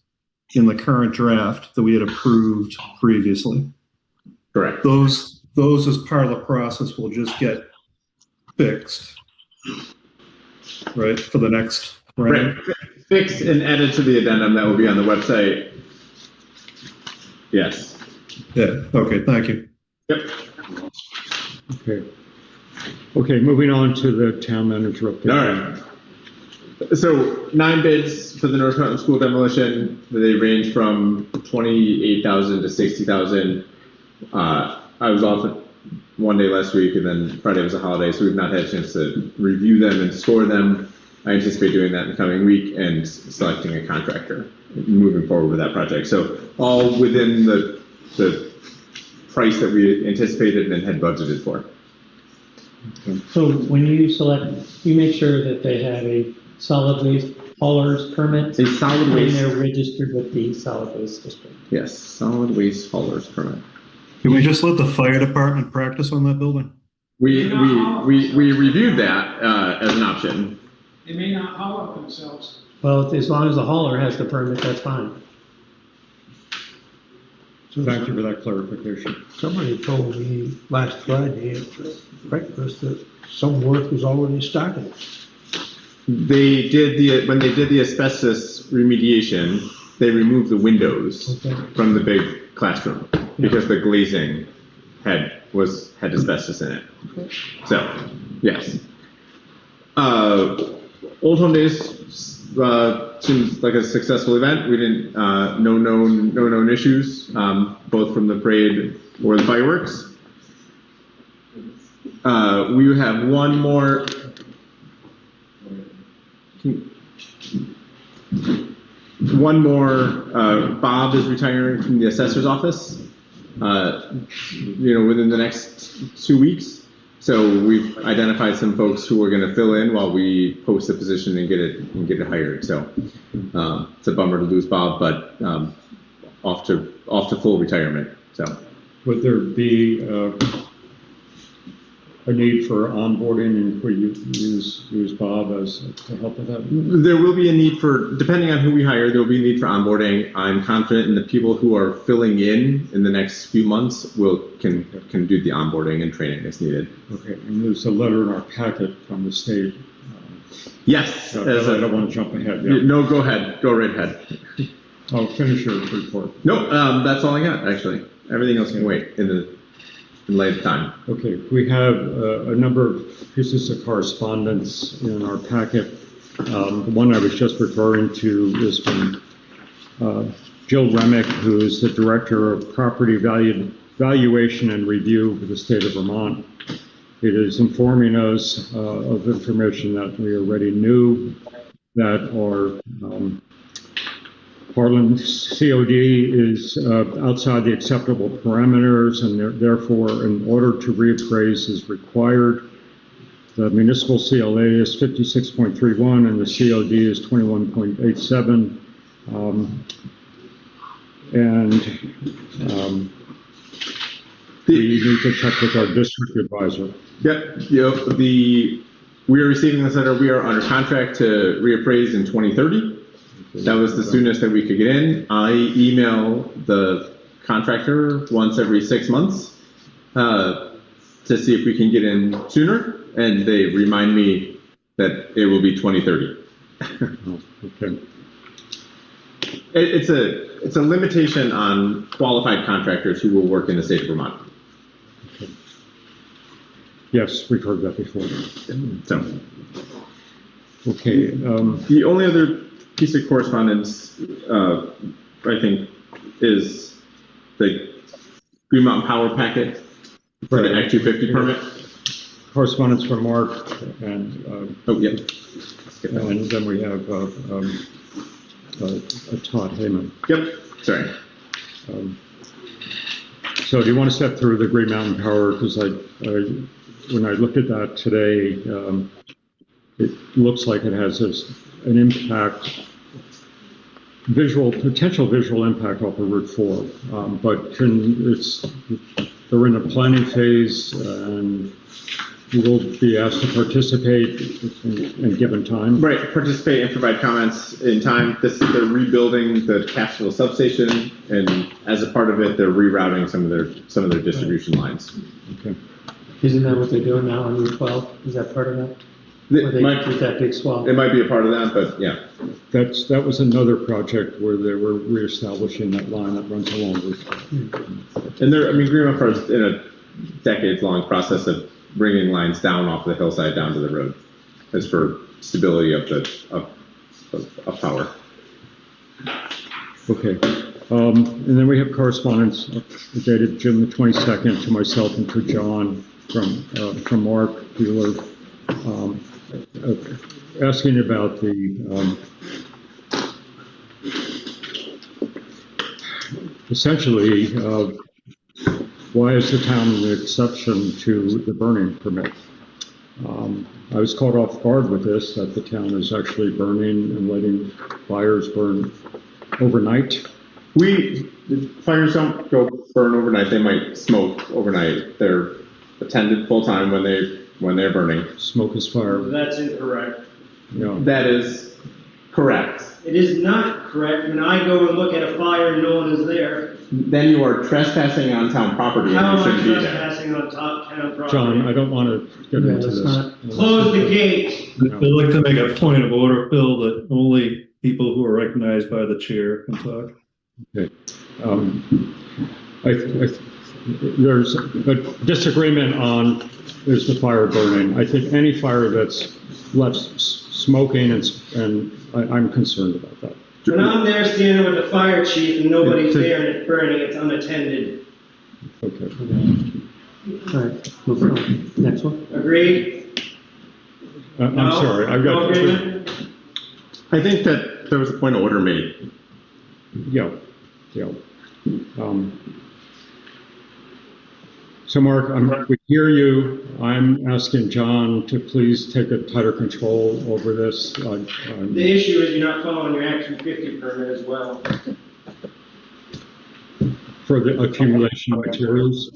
in the current draft that we had approved previously. Correct. Those as part of the process will just get fixed, right, for the next round? Right. Fixed and added to the addendum that will be on the website. Yes. Yeah, okay, thank you. Yep. Okay, moving on to the town manager update. All right. So 9 bids for the North Hartland School demolition. They range from $28,000 to $60,000. I was off one day last week, and then Friday was a holiday, so we've not had a chance to review them and score them. I anticipate doing that in the coming week and selecting a contractor moving forward with that project. So all within the price that we anticipated and had budgeted for. So when you select, you make sure that they have a solid waste haulers permit. A solid waste. And they're registered with the solid waste district. Yes, solid waste haulers permit. Can we just let the fire department practice on that building? We reviewed that as an option. They may not haul up themselves. Well, as long as the hauler has the permit, that's fine. Thank you for that clarification. Somebody told me last Friday at breakfast that some work was already started. They did when they did the asbestos remediation, they removed the windows from the big classroom because the glazing had asbestos in it. So, yes. Old Home Days seems like a successful event. We didn't no known issues, both from the parade or the fireworks. We have one more. Bob is retiring from the assessor's office. Within the next 2 weeks. So we've identified some folks who are going to fill in while we post the position and get it hired. So it's a bummer to lose Bob, but off to full retirement. So would there be a need for onboarding, and could you use Bob to help with that? There will be a need for, depending on who we hire, there will be a need for onboarding. I'm confident in the people who are filling in the next few months can do the onboarding and training as needed. Okay, and there's a letter in our packet from the state. Yes. I don't want to jump ahead. Yeah. No, go ahead. Go right ahead. I'll finish your report. No, that's all I got, actually. Everything else can wait in light of time. Okay, we have a number of pieces of correspondence in our packet. The one I was just referring to is from Jill Remick, who is the Director of Property Valuation and Review for the state of Vermont. It is informing us of information that we already knew, that our Hartland COD is outside the acceptable parameters, and therefore an order to reappraise is required. The municipal CLA is 56.31 and the COD is 21.87. We need to check with our district advisor. Yep. We are receiving this letter. We are under contract to reappraise in 2030. That was the soonest that we could get in. I email the contractor once every 6 months to to see if we can get in sooner, and they remind me that it will be 2030. Okay. It's a limitation on qualified contractors who will work in the state of Vermont. Okay. Yes, we've heard that before. So, okay. The only other piece of correspondence, I think, is the Green Mountain Power packet for the Act 250 permit. Correspondence from Mark and oh yeah, and then we have Todd Heyman. Yep. Sorry. So do you want to step through the Green Mountain Power? Because when I looked at that today, it looks like it has an impact, potential visual impact off of Route 4. But they're in a planning phase, and you will be asked to participate in given time. Right, participate and provide comments in time. They're rebuilding the Capsule substation, and as a part of it, they're rerouting some of their distribution lines. Okay. Isn't that what they're doing now on Route 12? Is that part of that? With that big swell? It might be a part of that, but yeah. That was another project where they were reestablishing that line that runs along Route 12. And Green Mountain Power is in a decades-long process of bringing lines down off the hillside down to the road, as for stability of power. Okay. And then we have correspondence dated June the 22nd to myself and to John from Mark Bueller, asking about essentially why is the town an exception to the burning permit? I was caught off guard with this, that the town is actually burning and letting fires burn overnight. The fires don't go burn overnight. They might smoke overnight. They're attended full time when they're burning. Smoke is fire. That's incorrect. No. That is correct. It is not correct. When I go and look at a fire and no one is there. Then you are trespassing on town property. How am I and you shouldn't trespassing on town property? John, I don't want to get into this. Close the gate. I'd like to make a point of order, Phil, that only people who are recognized by the chair can talk. Okay. There's a disagreement on is the fire burning. I think any fire that's left smoking and I'm concerned about that. When I'm there standing with the fire chief and nobody's there and it's burning, it's unattended. Okay. All right, move on. Next one. Agreed? I'm sorry. I've got. No agreement? I think that there was a point of order made. Yeah. So Mark, we hear you. I'm asking John to please take a tighter control over this. The issue is you're not following your Act 250 permit as well. For the accumulation of materials?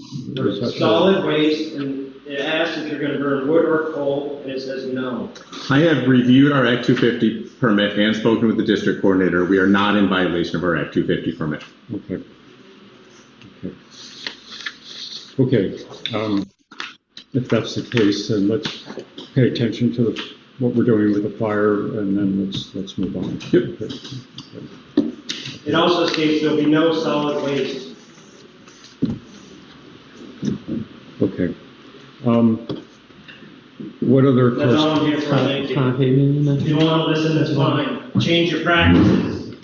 Solid waste, and it asks if you're going to burn wood or coal, and it says no. I have reviewed our Act 250 permit and spoken with the district coordinator. We are not in violation of our Act 250 permit. Okay. If that's the case, then let's pay attention to what we're doing with the fire, and then let's move on. Yep. Okay. It also states there'll be no solid waste. Okay. What other? That's all I'm here for. Thank you. If you want to listen, that's fine. Change your practices.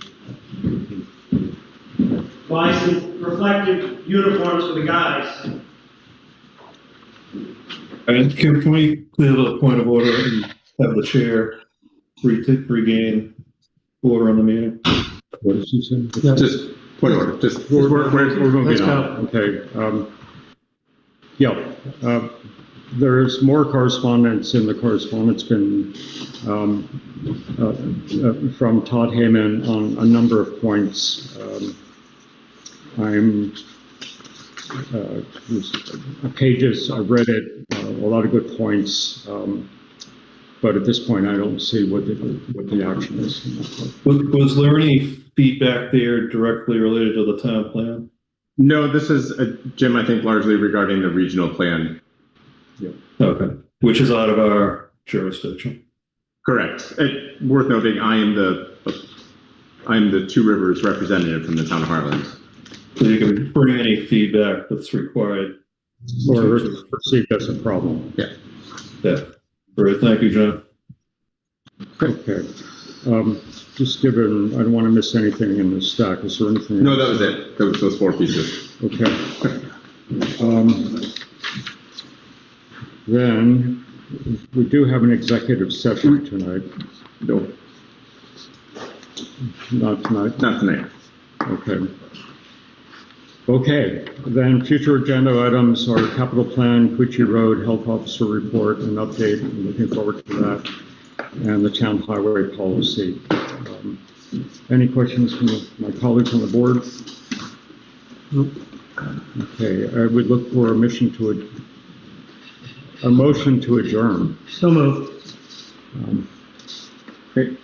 Buy some reflective uniforms for the guys. And can we clear the point of order and have the chair regain order on the meeting? What did you say? Just point of order. We're moving on. Okay. There's more correspondence in the correspondence bin from Todd Heyman on a number of points. Pages, I've read it, a lot of good points, but at this point I don't see what the action is. Was there any feedback there directly related to the town plan? No, this is, Jim, I think largely regarding the regional plan Okay, which is out of our jurisdiction. Correct. Worth noting, I am the Two Rivers representative from the town of Hartland. So you can bring any feedback that's required. Or perceived as a problem. Yeah. Yeah. Great, thank you, John. Okay. Just given, I don't want to miss anything in the stack. Is there anything? No, that was it. That was those 4 pieces. Okay. Then, we do have an executive session tonight. No. Not tonight? Not tonight. Okay. Okay, then future agenda items are capital plan, Quechee Road, health officer report, and update. I'm looking forward to that. And the town highway policy. Any questions from my colleagues on the board? Okay, I would look for a motion to adjourn. So moved. Okay.